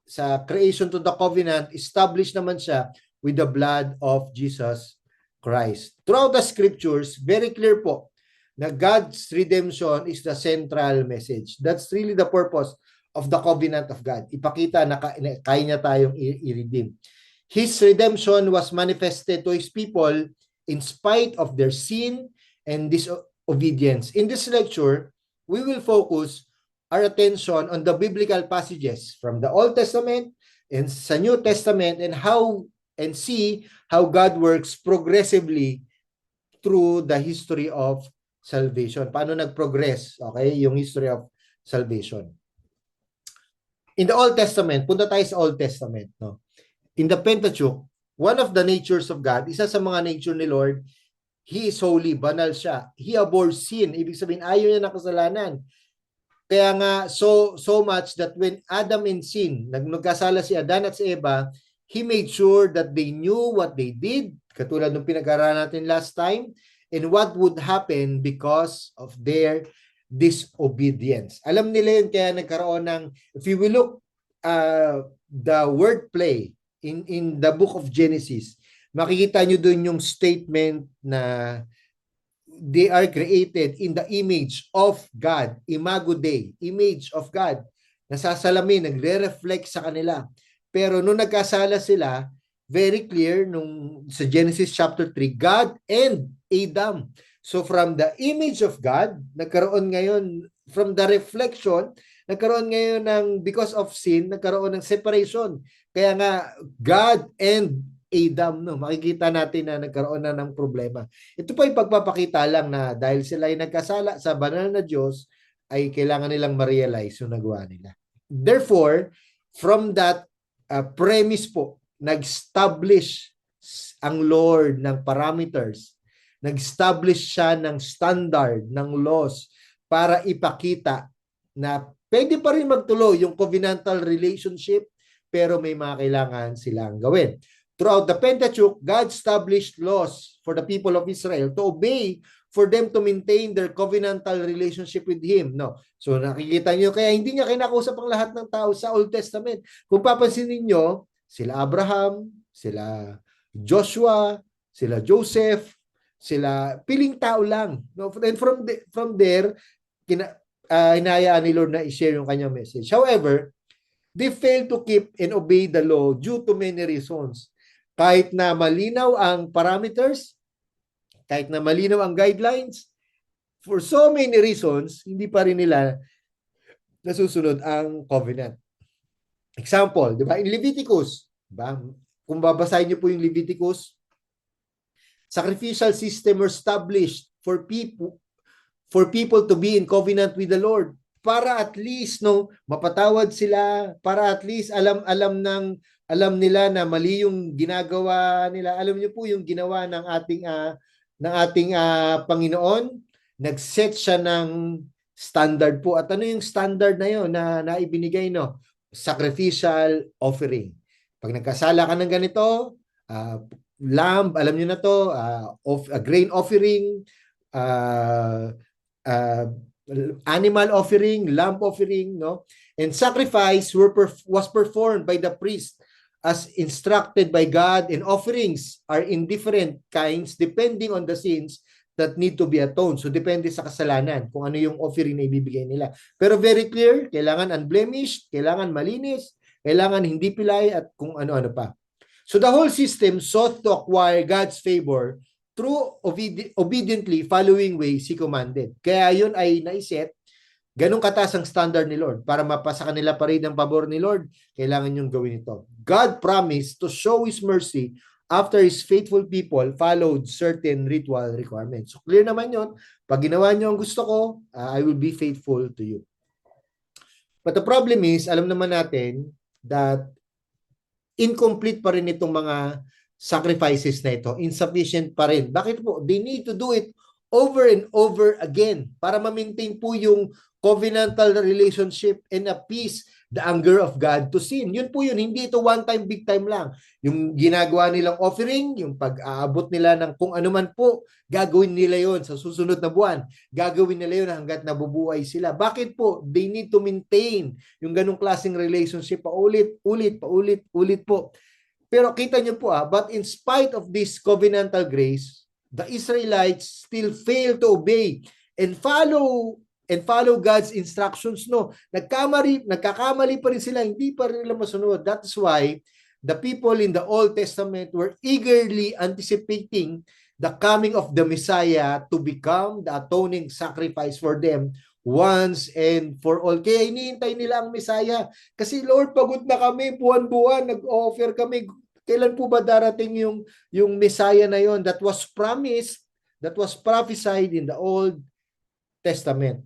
sa creation to the covenant, established naman siya with the blood of Jesus Christ. Throughout the scriptures, very clear po na God's redemption is the central message. That's really the purpose of the covenant of God. Ipakita na kaya niya tayong i-redeem. His redemption was manifested to His people in spite of their sin and disobedience. In this lecture, we will focus our attention on the biblical passages from the Old Testament and sa New Testament and see how God works progressively through the history of salvation. Paano nag-progress, okay, yung history of salvation. In the Old Testament, punta tayo sa Old Testament, no? In the Pentateuch, one of the natures of God, isa sa mga nature ni Lord, He is holy, banal siya. He abhors sin. Ibig sabihin, ayaw niya ng kasalanan. Kaya nga, so much that when Adam and sin, nagkasala si Adan at si Eva, He made sure that they knew what they did, katulad ng pinag-aralan natin last time, and what would happen because of their disobedience. Alam nila yun, kaya nagkaroon ng, if you will look the wordplay in the book of Genesis, makikita nyo dun yung statement na they are created in the image of God. Imago Dei, image of God. Nasasalamin, nagre-reflect sa kanila. Pero nung nagkasala sila, very clear nung sa Genesis chapter 3, God and Adam. So from the image of God, nagkaroon ngayon, from the reflection, nagkaroon ngayon ng, because of sin, nagkaroon ng separation. Kaya nga, God and Adam, no, makikita natin na nagkaroon na ng problema. Ito pa yung pagpapakita lang na dahil sila ay nagkasala sa banal na Diyos, ay kailangan nilang ma-realize yung nagawa nila. Therefore, from that premise po, nag-establish ang Lord ng parameters, nag-establish siya ng standard, ng laws, para ipakita na pwede pa rin magtuloy yung covenantal relationship, pero may mga kailangan silang gawin. Throughout the Pentateuch, God established laws for the people of Israel to obey, for them to maintain their covenantal relationship with Him. No? So nakikita niyo, kaya hindi niya kinakausap ang lahat ng tao sa Old Testament. Kung papansinin niyo, sila Abraham, sila Joshua, sila Joseph, sila piling tao lang. No? And from there, hinayaan ni Lord na i-share yung kanyang message. However, they failed to keep and obey the law due to many reasons. Kahit na malinaw ang parameters, kahit na malinaw ang guidelines, for so many reasons, hindi pa rin nila nasusunod ang covenant. Example, di ba? In Leviticus, di ba? Kung babasahin niyo po yung Leviticus, sacrificial system were established for people to be in covenant with the Lord, para at least mapatawad sila, para at least alam nila na mali yung ginagawa nila. Alam niyo po yung ginawa ng ating Panginoon, nag-set siya ng standard po. At ano yung standard na yun na ibinigay, no? Sacrificial offering. Pag nagkasala ka ng ganito, lamb, alam niyo na to, a grain offering, animal offering, lamb offering, no? And sacrifice was performed by the priest as instructed by God, and offerings are in different kinds depending on the sins that need to be atoned. So depende sa kasalanan kung ano yung offering na ibibigay nila. Pero very clear, kailangan unblemished, kailangan malinis, kailangan hindi pilay, at kung ano-ano pa. So the whole system sought to acquire God's favor through obediently following ways He commanded. Kaya yun ay naiset, ganun kataas ang standard ni Lord. Para mapasa kanila pa rin ang pabor ni Lord, kailangan yung gawin ito. God promised to show His mercy after His faithful people followed certain ritual requirements. So clear naman yun. Pag ginawa nyo ang gusto ko, I will be faithful to you. But the problem is, alam naman natin that incomplete pa rin itong mga sacrifices na ito. Insufficient pa rin. Bakit po? They need to do it over and over again para ma-maintain po yung covenantal relationship and appease the anger of God to sin. Yun po yun. Hindi ito one time, big time lang. Yung ginagawa nilang offering, yung pag-aabot nila ng kung ano man po, gagawin nila yon sa susunod na buwan. Gagawin nila yon hanggat nabubuhay sila. Bakit po? They need to maintain yung ganong klaseng relationship paulit po. Pero kita nyo po, but in spite of this covenantal grace, the Israelites still fail to obey and follow God's instructions. No, nagkakamali pa rin sila, hindi pa rin nila masunod. That is why the people in the Old Testament were eagerly anticipating the coming of the Messiah to become the atoning sacrifice for them once and for all. Kaya hinihintay nila ang Messiah. Kasi Lord, pagod na kami, buwan-buwan, nag-offer kami. Kailan po ba darating yung Messiah na yon that was promised, that was prophesied in the Old Testament?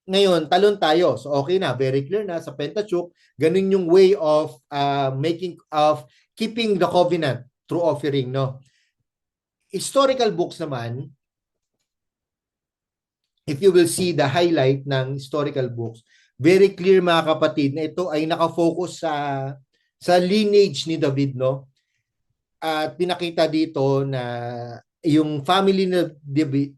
Ngayon, talon tayo. So okay na, very clear na sa Pentateuch, ganun yung way of keeping the covenant through offering, no? Historical books naman, if you will see the highlight ng historical books, very clear mga kapatid na ito ay nakafocus sa lineage ni David, no? At pinakita dito na yung family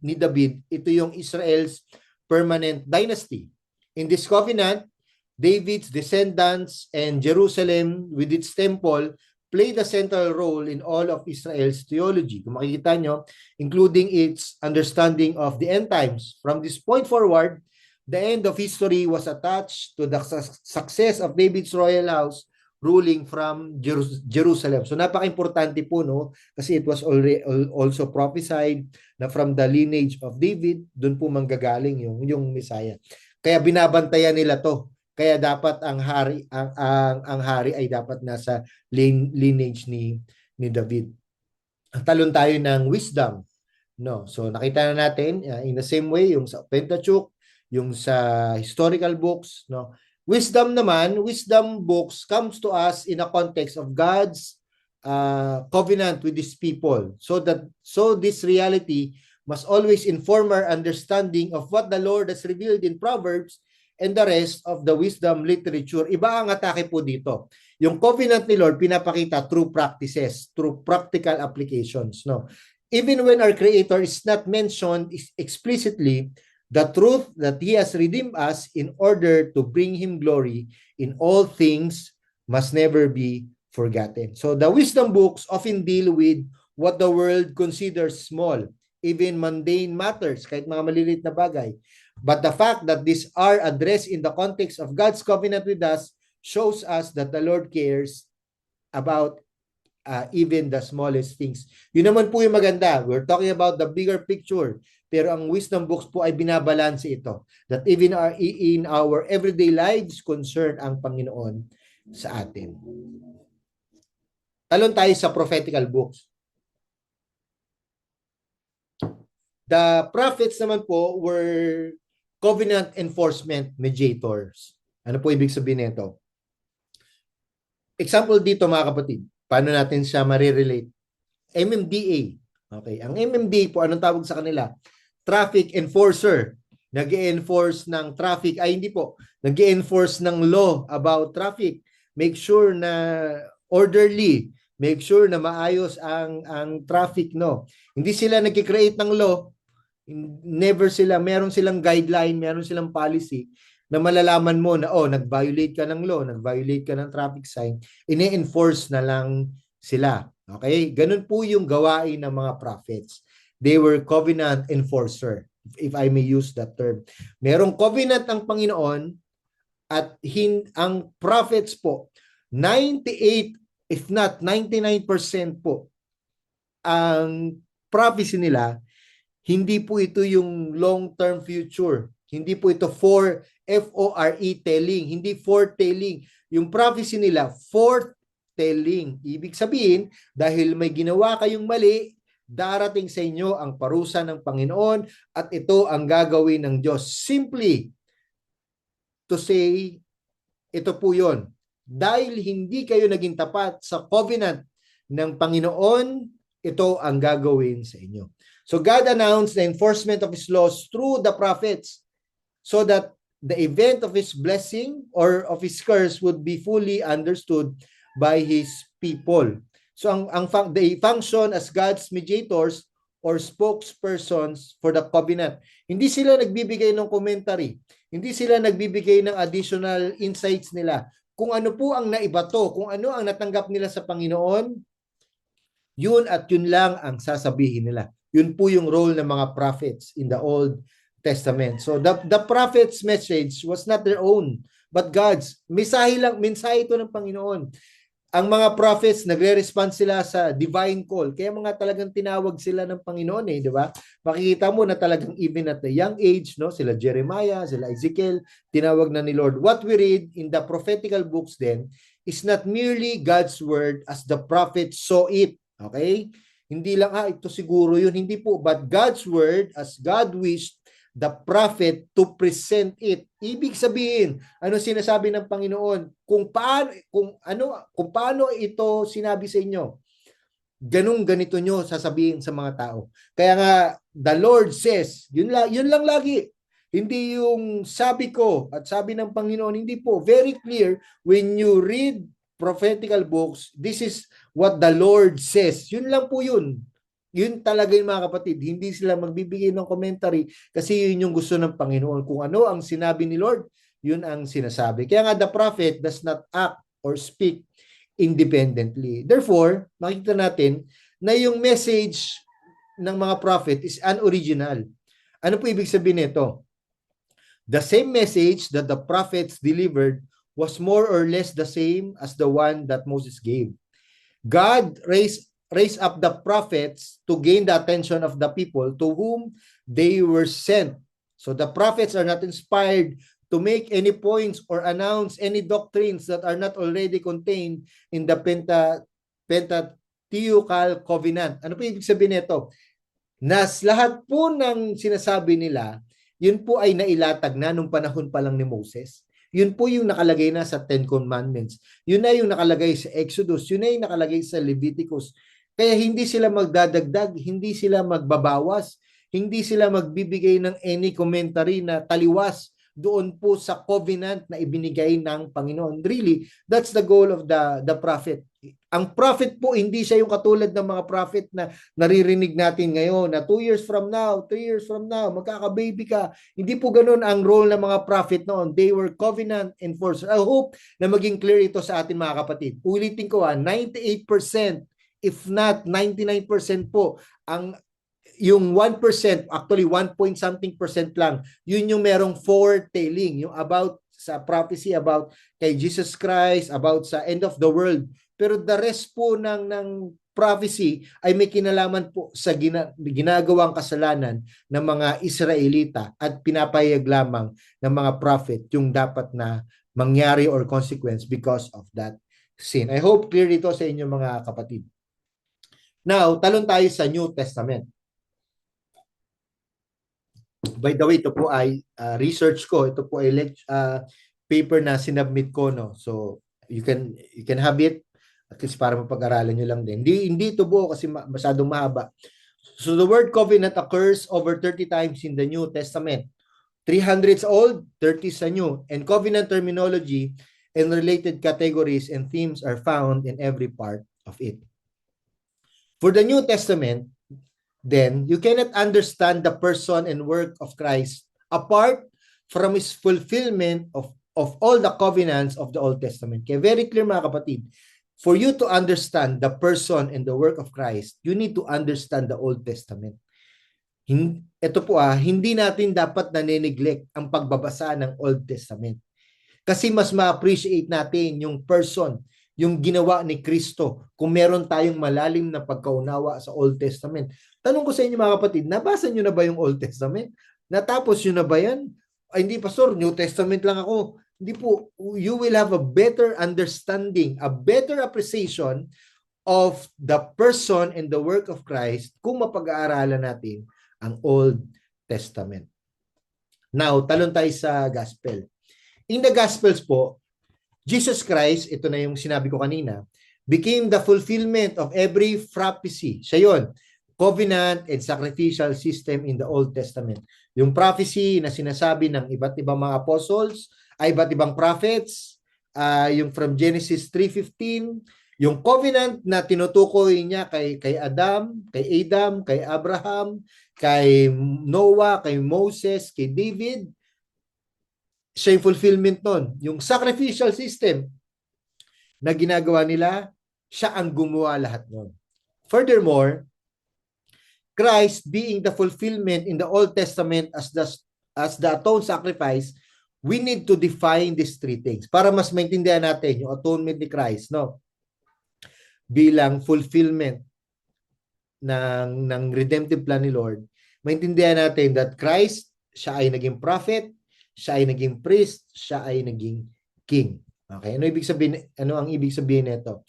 ni David, ito yung Israel's permanent dynasty. In this covenant, David's descendants and Jerusalem with its temple played a central role in all of Israel's theology. Kung makikita nyo, including its understanding of the end times. From this point forward, the end of history was attached to the success of David's royal house ruling from Jerusalem. So napaka-importante po, no, kasi it was already also prophesied na from the lineage of David, doon po manggagaling yung Messiah. Kaya binabantayan nila to. Kaya dapat ang hari ay dapat nasa lineage ni David. Talon tayo ng wisdom, no. So nakita na natin in the same way yung sa Pentateuch, yung sa historical books, no. Wisdom books comes to us in a context of God's covenant with His people. So this reality must always inform our understanding of what the Lord has revealed in Proverbs and the rest of the wisdom literature. Iba ang atake po dito. Yung covenant ni Lord pinapakita through practices, through practical applications, no. Even when our Creator is not mentioned explicitly, the truth that He has redeemed us in order to bring Him glory in all things must never be forgotten. So the wisdom books often deal with what the world considers small, even mundane matters, kahit mga maliliit na bagay. But the fact that these are addressed in the context of God's covenant with us shows us that the Lord cares about even the smallest things. Yun naman po yung maganda. We're talking about the bigger picture. Pero ang wisdom books po ay binabalanse ito. That even in our everyday lives, concern ang Panginoon sa atin. Talon tayo sa prophetical books. The prophets naman po were covenant enforcement mediators. Ano po ibig sabihin nito? Example dito mga kapatid. Paano natin siya marirelate? MMDA. Okay, ang MMDA po, anong tawag sa kanila? Traffic enforcer. Nag-e-enforce ng traffic. Ay, hindi po. Nag-e-enforce ng law about traffic. Make sure na orderly. Make sure na maayos ang traffic, no? Hindi sila nag-create ng law. Never sila, meron silang guideline, meron silang policy na malalaman mo na, nag-violate ka ng law, nag-violate ka ng traffic sign, ine-enforce na lang sila. Okay? Ganun po yung gawain ng mga prophets. They were covenant enforcer, if I may use that term. Merong covenant ang Panginoon at ang prophets po, 98, if not 99% po, ang prophecy nila, hindi po ito yung long-term future. Hindi po ito F-O-R-E telling. Hindi foretelling. Yung prophecy nila, foretelling. Ibig sabihin, dahil may ginawa kayong mali, darating sa inyo ang parusa ng Panginoon at ito ang gagawin ng Diyos. Simply to say, ito po yun. Dahil hindi kayo naging tapat sa covenant ng Panginoon, ito ang gagawin sa inyo. So God announced the enforcement of His laws through the prophets so that the event of His blessing or of His curse would be fully understood by His people. So they function as God's mediators or spokespersons for the covenant. Hindi sila nagbibigay ng commentary. Hindi sila nagbibigay ng additional insights nila. Kung ano po ang naibato, kung ano ang natanggap nila sa Panginoon, yun at yun lang ang sasabihin nila. Yun po yung role ng mga prophets in the Old Testament. So the prophets' message was not their own, but God's. Mensahe ito ng Panginoon. Ang mga prophets, nagre-respond sila sa divine call. Kaya mga talagang tinawag sila ng Panginoon di ba? Makikita mo na talagang even at the young age, no, sila Jeremiah, sila Ezekiel, tinawag na ni Lord. What we read in the prophetical books then is not merely God's word as the prophet saw it. Okay? Hindi lang, ito siguro yun. Hindi po. But God's word as God wished the prophet to present it. Ibig sabihin, ano sinasabi ng Panginoon? Kung paano ito sinabi sa inyo, ganito nyo sasabihin sa mga tao. Kaya nga, the Lord says, yun lang lagi. Hindi yung sabi ko at sabi ng Panginoon, hindi po. Very clear, when you read prophetical books, this is what the Lord says. Yun lang po yun. Yun talaga yung mga kapatid. Hindi sila magbibigay ng commentary kasi yun yung gusto ng Panginoon. Kung ano ang sinabi ni Lord, yun ang sinasabi. Kaya nga the prophet does not act or speak independently. Therefore, makikita natin na yung message ng mga prophet is unoriginal. Ano po ibig sabihin nito? The same message that the prophets delivered was more or less the same as the one that Moses gave. God raised up the prophets to gain the attention of the people to whom they were sent. So the prophets are not inspired to make any points or announce any doctrines that are not already contained in the Pentateuchal Covenant. Ano po ibig sabihin nito? Nas lahat po ng sinasabi nila, yun po ay nailatag na nung panahon pa lang ni Moses. Yun po yung nakalagay na sa Ten Commandments. Yun na yung nakalagay sa Exodus. Yun na yung nakalagay sa Leviticus. Kaya hindi sila magdadagdag, hindi sila magbabawas, hindi sila magbibigay ng any commentary na taliwas doon po sa covenant na ibinigay ng Panginoon. Really, that's the goal of the prophet. Ang prophet po, hindi siya yung katulad ng mga prophet na naririnig natin ngayon na 2 years from now, 3 years from now, magkaka-baby ka. Hindi po ganun ang role ng mga prophet noon. They were covenant enforcers. I hope na maging clear ito sa atin mga kapatid. Ulitin ko 98%, if not 99% po, yung 1%, actually 1 point something percent lang, yun yung merong foretelling, yung about sa prophecy about kay Jesus Christ, about sa end of the world. Pero the rest po ng prophecy ay may kinalaman po sa ginagawang kasalanan ng mga Israelita at pinapayag lamang ng mga prophet yung dapat na mangyari or consequence because of that sin. I hope clear dito sa inyo mga kapatid. Now, talon tayo sa New Testament. By the way, ito po ay research ko. Ito po ay paper na sinubmit ko, no. So you can have it at least para mapag-aralan nyo lang din. Hindi ito buo kasi masyadong mahaba. So the word covenant occurs over 30 times in the New Testament. 300s old, 30 sa new. And covenant terminology and related categories and themes are found in every part of it. For the New Testament, then you cannot understand the person and work of Christ apart from his fulfillment of all the covenants of the Old Testament. Kaya very clear mga kapatid, for you to understand the person and the work of Christ, you need to understand the Old Testament. Ito po hindi natin dapat nane-neglect ang pagbabasa ng Old Testament. Kasi mas ma-appreciate natin yung person, yung ginawa ni Kristo kung meron tayong malalim na pagkaunawa sa Old Testament. Tanong ko sa inyo mga kapatid, nabasa nyo na ba yung Old Testament? Natapos nyo na ba yan? Ay, hindi, Pastor, New Testament lang ako. Hindi po, you will have a better understanding, a better appreciation of the person and the work of Christ kung mapag-aaralan natin ang Old Testament. Now, talon tayo sa Gospel. In the Gospels po, Jesus Christ, ito na yung sinabi ko kanina, became the fulfillment of every prophecy. Siya yun, covenant and sacrificial system in the Old Testament. Yung prophecy na sinasabi ng iba't ibang mga apostles, ay iba't ibang prophets, yung from Genesis 3:15, yung covenant na tinutukoy niya kay Adam, kay Abraham, kay Noah, kay Moses, kay David, siya yung fulfillment nun. Yung sacrificial system na ginagawa nila, siya ang gumawa lahat nun. Furthermore, Christ being the fulfillment in the Old Testament as the atoned sacrifice, we need to define these three things para mas maintindihan natin yung atonement ni Christ, no? Bilang fulfillment ng redemptive plan ni Lord, maintindihan natin that Christ, siya ay naging prophet, siya ay naging priest, siya ay naging king. Okay? Ano ang ibig sabihin nito?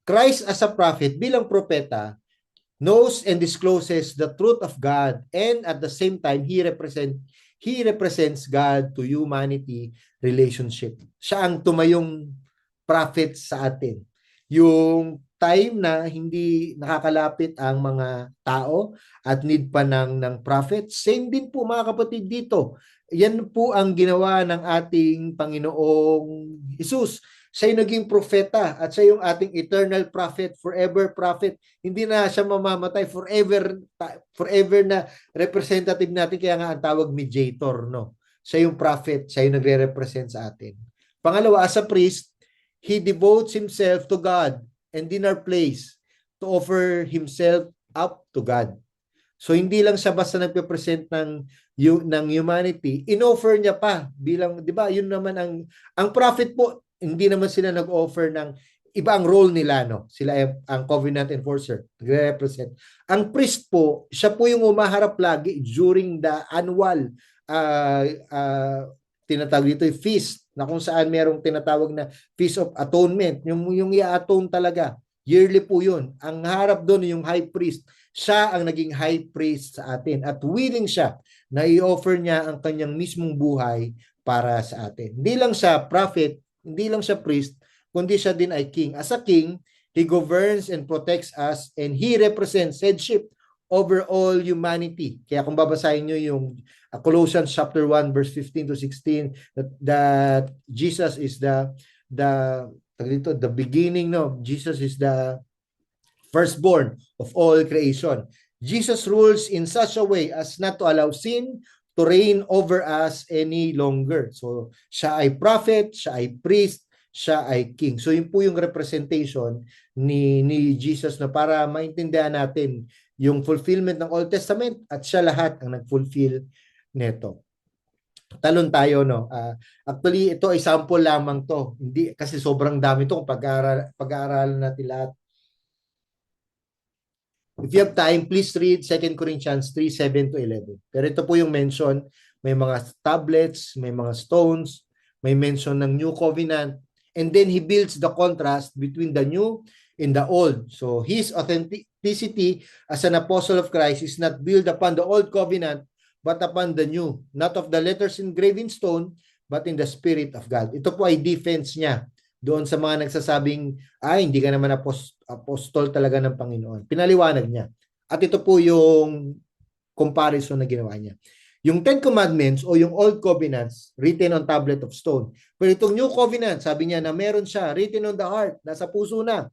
Christ as a prophet bilang propeta knows and discloses the truth of God, and at the same time he represents God to humanity relationship. Siya ang tumayong prophet sa atin. Yung time na hindi nakakalapit ang mga tao at need pa ng prophet, same din po mga kapatid dito. Yan po ang ginawa ng ating Panginoong Jesus. Siya yung naging propeta at siya yung ating eternal prophet, forever prophet. Hindi na siya mamamatay, forever na representative natin. Kaya nga ang tawag mediator, no? Siya yung prophet, siya yung nagre-represent sa atin. Pangalawa, as a priest, He devotes himself to God and in our place to offer himself up to God. So hindi lang siya basta nagpe-present ng humanity, inoffer niya pa bilang, 'di ba? Yun naman ang prophet po, hindi naman sila nag-offer ng iba ang role nila, no. Sila ang covenant enforcer, nagre-represent. Ang priest po, siya po yung umaharap lagi during the annual uh, uh, tinatawag dito yung feast, na kung saan merong tinatawag na Feast of Atonement, yung i-atone talaga. Yearly po yun. Ang harap doon yung high priest. Siya ang naging high priest sa atin at willing siya na i-offer niya ang kanyang mismong buhay para sa atin. Hindi lang siya prophet, hindi lang siya priest, kundi siya din ay king. As a king, he governs and protects us and he represents headship over all humanity. Kaya kung babasahin nyo yung Colossians chapter 1 verse 15 to 16, that Jesus is the beginning, no? Jesus is the firstborn of all creation. Jesus rules in such a way as not to allow sin to reign over us any longer. So, siya ay prophet, siya ay priest, siya ay king. So, yun po yung representation ni Jesus na para maintindihan natin yung fulfillment ng Old Testament at siya lahat ang nag-fulfill neto. Talon tayo, no. Actually ito ay sample lamang to. Hindi kasi sobrang dami to kung pag-aaralan natin lahat. If you have time, please read 2 Corinthians 3:7 to 11. Pero ito po yung mention, may mga tablets, may mga stones, may mention ng New Covenant, and then he builds the contrast between the new and the old. So his authenticity as an apostle of Christ is not built upon the old covenant, but upon the new, not of the letters engraved in stone, but in the Spirit of God. Ito po ay defense niya doon sa mga nagsasabing, hindi ka naman apostol talaga ng Panginoon. Pinaliwanag niya. At ito po yung comparison na ginawa niya. Yung Ten Commandments o yung Old Covenants, written on tablet of stone. Pero itong New Covenant, sabi niya na meron siya, written on the heart, nasa puso na.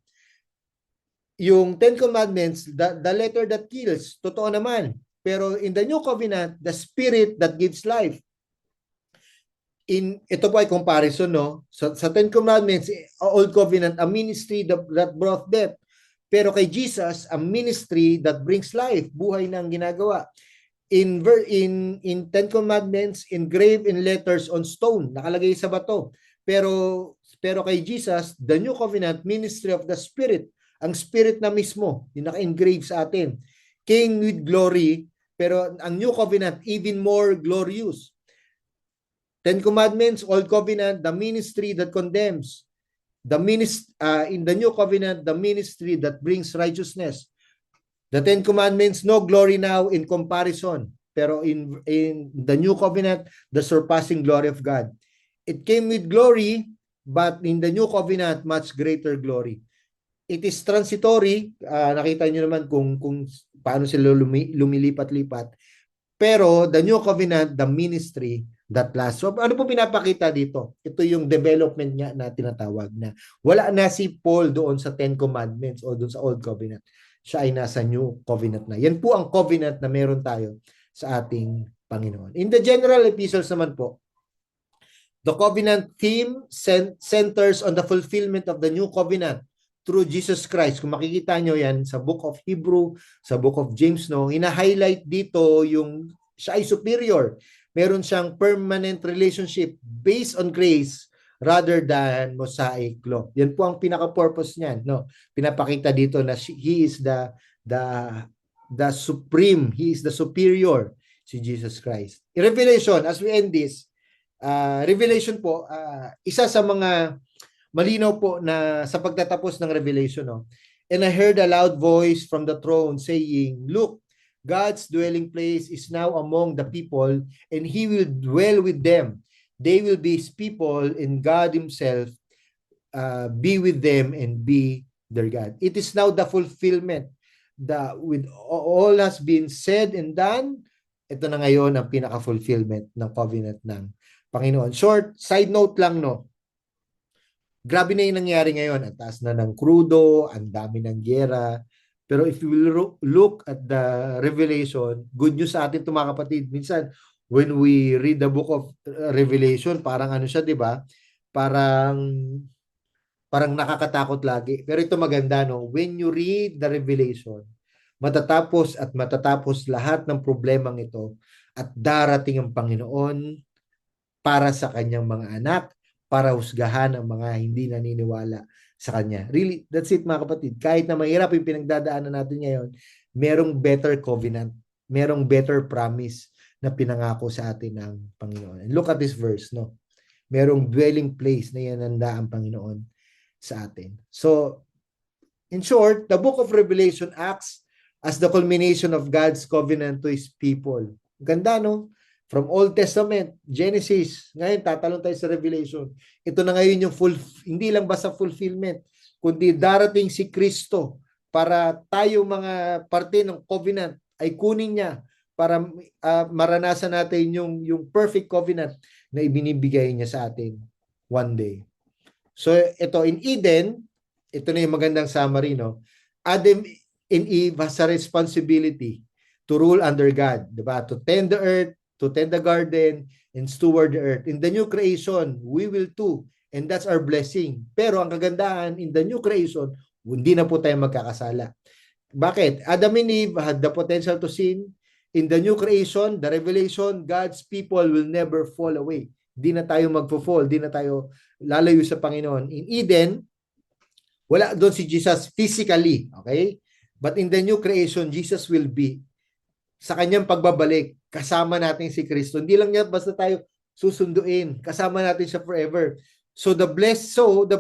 Yung Ten Commandments, the letter that kills, totoo naman. Pero in the New Covenant, the Spirit that gives life. Ito po ay comparison, no? Sa Ten Commandments, Old Covenant, a ministry that brought death. Pero kay Jesus, a ministry that brings life, buhay na ang ginagawa. In Ten Commandments, engraved in letters on stone, nakalagay sa bato. Pero kay Jesus, the New Covenant, ministry of the Spirit, ang Spirit na mismo, yung naka-engrave sa atin. King with glory, pero ang New Covenant, even more glorious. Ten Commandments, Old Covenant, the ministry that condemns. In the New Covenant, the ministry that brings righteousness. The Ten Commandments, no glory now in comparison. Pero in the New Covenant, the surpassing glory of God. It came with glory, but in the New Covenant, much greater glory. It is transitory. Nakita niyo naman kung paano sila lumilipat-lipat. Pero the New Covenant, the ministry that lasts. So ano po pinapakita dito? Ito yung development niya na tinatawag na wala na si Paul doon sa Ten Commandments o doon sa Old Covenant. Siya ay nasa New Covenant na. Yan po ang covenant na meron tayo sa ating Panginoon. In the general epistles naman po, the covenant theme centers on the fulfillment of the New Covenant through Jesus Christ. Kung makikita nyo yan sa Book of Hebrew, sa Book of James, no, ina-highlight dito yung siya ay superior. Meron siyang permanent relationship based on grace rather than Mosaic law. Yan po ang pinaka-purpose niyan, no. Pinapakita dito na he is the supreme, he is the superior, si Jesus Christ. In Revelation, as we end this, Revelation po, isa sa mga malinaw po na sa pagtatapos ng Revelation, no. And I heard a loud voice from the throne saying, "Look, God's dwelling place is now among the people, and He will dwell with them. They will be His people, and God Himself be with them and be their God." It is now the fulfillment. With all has been said and done, ito na ngayon ang pinaka-fulfillment ng covenant ng Panginoon. Short side note lang, no. Grabe na yung nangyari ngayon. Ang taas na ng krudo, ang dami ng gyera. Pero if you will look at the Revelation, good news sa atin ito mga kapatid. Minsan, when we read the book of Revelation, parang ano siya, di ba? Parang Parang nakakatakot lagi. Pero ito maganda, no? When you read the Revelation, matatapos at matatapos lahat ng problemang ito at darating ang Panginoon para sa kanyang mga anak, para husgahan ang mga hindi naniniwala sa kanya. Really, that's it mga kapatid. Kahit na mahirap yung pinagdadaanan natin ngayon, merong better covenant, merong better promise na pinangako sa atin ng Panginoon. And look at this verse, no? Merong dwelling place na yananda ang Panginoon sa atin. So, in short, the book of Revelation acts as the culmination of God's covenant to His people. Ganda, no? From Old Testament, Genesis, ngayon tatalon tayo sa Revelation. Ito na ngayon yung hindi lang basta fulfillment, kundi darating si Kristo para tayo mga parte ng covenant ay kunin niya para maranasan natin yung perfect covenant na ibinibigay niya sa atin one day. So ito in Eden, ito na yung magandang summary, no? Adam and Eve has a responsibility to rule under God, diba? To tend the earth, to tend the garden, and steward the earth. In the new creation, we will too. And that's our blessing. Pero ang kagandahan, in the new creation, hindi na po tayo magkakasala. Bakit? Adam and Eve had the potential to sin. In the new creation, the revelation, God's people will never fall away. Di na tayo magfo-fall, di na tayo lalayo sa Panginoon. In Eden, wala doon si Jesus physically, okay? But in the new creation, Jesus will be sa kanyang pagbabalik, kasama natin si Kristo. Hindi lang niya basta tayo susunduin, kasama natin siya forever. So the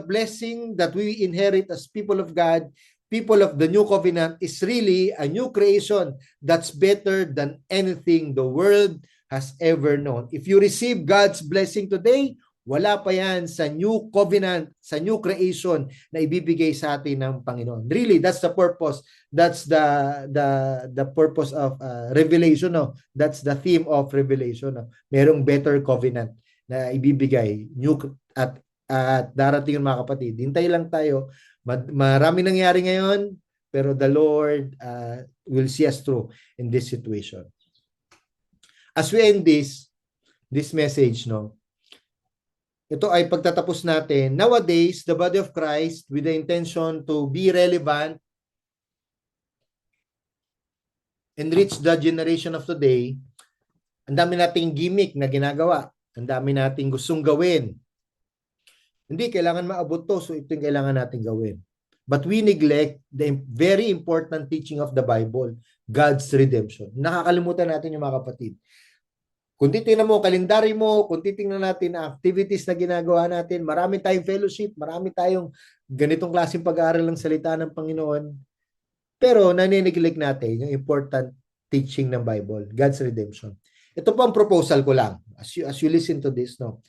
blessing that we inherit as people of God, people of the new covenant, is really a new creation that's better than anything the world has ever known. If you receive God's blessing today, wala pa yan sa new covenant, sa new creation na ibibigay sa atin ng Panginoon. Really, that's the purpose. That's the purpose of Revelation. No? That's the theme of Revelation. No? Merong better covenant na ibibigay. New at darating yung mga kapatid. Hintay lang tayo. Marami nangyari ngayon, pero the Lord will see us through in this situation. As we end this message, no? Ito ay pagtatapos natin. Nowadays, the body of Christ, with the intention to be relevant and reach the generation of today, ang dami nating gimmick na ginagawa. Ang dami nating gustong gawin. Hindi kailangan maabot to, so ito yung kailangan nating gawin. But we neglect the very important teaching of the Bible, God's redemption. Nakakalimutan natin yung mga kapatid. Kung titingnan mo, kalendary mo, kung titingnan natin ang activities na ginagawa natin, marami tayong fellowship, marami tayong ganitong klaseng pag-aaral ng salita ng Panginoon. Pero nanineglect natin yung important teaching ng Bible, God's redemption. Ito po ang proposal ko lang. As you listen to this, no?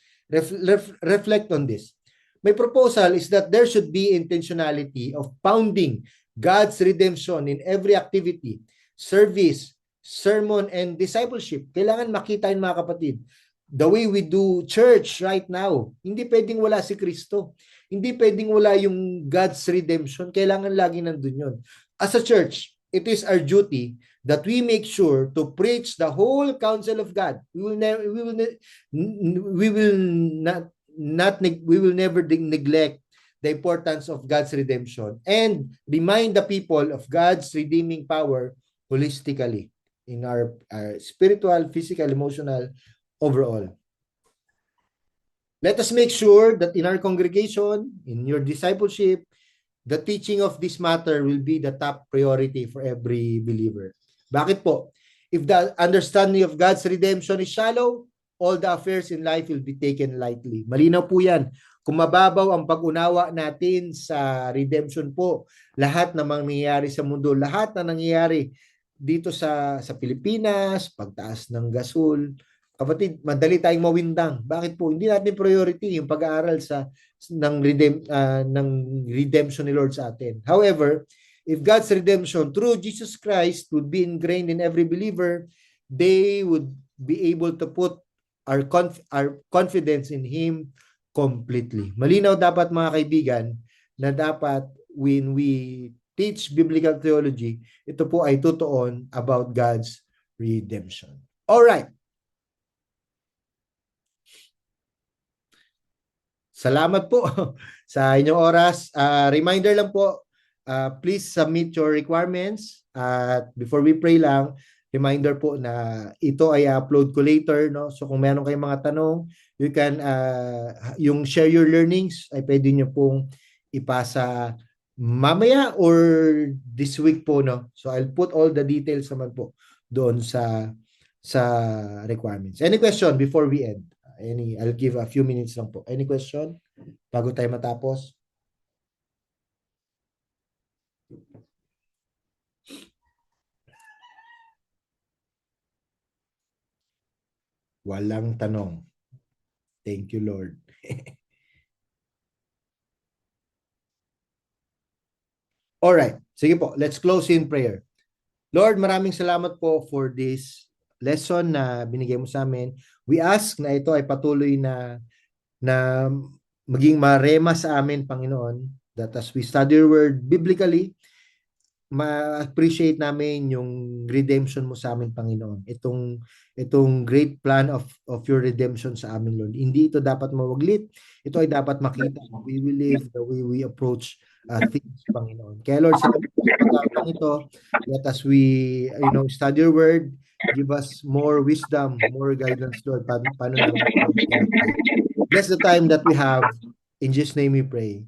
Reflect on this. My proposal is that there should be intentionality of founding God's redemption in every activity, service, sermon, and discipleship. Kailangan makita yun mga kapatid. The way we do church right now, hindi pwedeng wala si Kristo. Hindi pwedeng wala yung God's redemption. Kailangan lagi nandun yun. As a church, it is our duty that we make sure to preach the whole counsel of God. We will never neglect the importance of God's redemption and remind the people of God's redeeming power holistically in our spiritual, physical, emotional, overall. Let us make sure that in our congregation, in your discipleship, the teaching of this matter will be the top priority for every believer. Bakit po? If the understanding of God's redemption is shallow, all the affairs in life will be taken lightly. Malinaw po yan. Kung mababaw ang pag-unawa natin sa redemption po, lahat na mangyayari sa mundo, lahat na nangyayari dito sa Pilipinas, pagtaas ng gasol, kapatid, madali tayong mawindang. Bakit po? Hindi natin priority yung pag-aaral ng redemption ni Lord sa atin. However, if God's redemption through Jesus Christ would be ingrained in every believer, they would be able to put our confidence in Him completely. Malinaw dapat mga kaibigan na dapat when we teach biblical theology, ito po ay tutuon about God's redemption. All right. Salamat po sa inyong oras. Reminder lang po, please submit your requirements. At before we pray lang, reminder po na ito ay upload ko later, no? So kung meron kayong mga tanong, you can yung share your learnings ay pwede niyo pong ipasa mamaya or this week po, no? So I'll put all the details naman po doon sa requirements. Any question before we end? I'll give a few minutes lang po. Any question bago tayo matapos? Walang tanong. Thank you, Lord. Alright. Sige po, let's close in prayer. Lord, maraming salamat po for this lesson na binigay mo sa amin. We ask na ito ay patuloy na maging marema sa amin, Panginoon, that as we study your word biblically, ma-appreciate namin yung redemption mo sa amin, Panginoon. Itong great plan of your redemption sa amin, Lord. Hindi ito dapat mawaglit. Ito ay dapat makita. We will live the way we approach things, Panginoon. Kaya, Lord, salamat po sa pagkakataon ito. Let us study your word. Give us more wisdom, more guidance, Lord. Paano namin ito? Bless the time that we have. In Jesus' name we pray.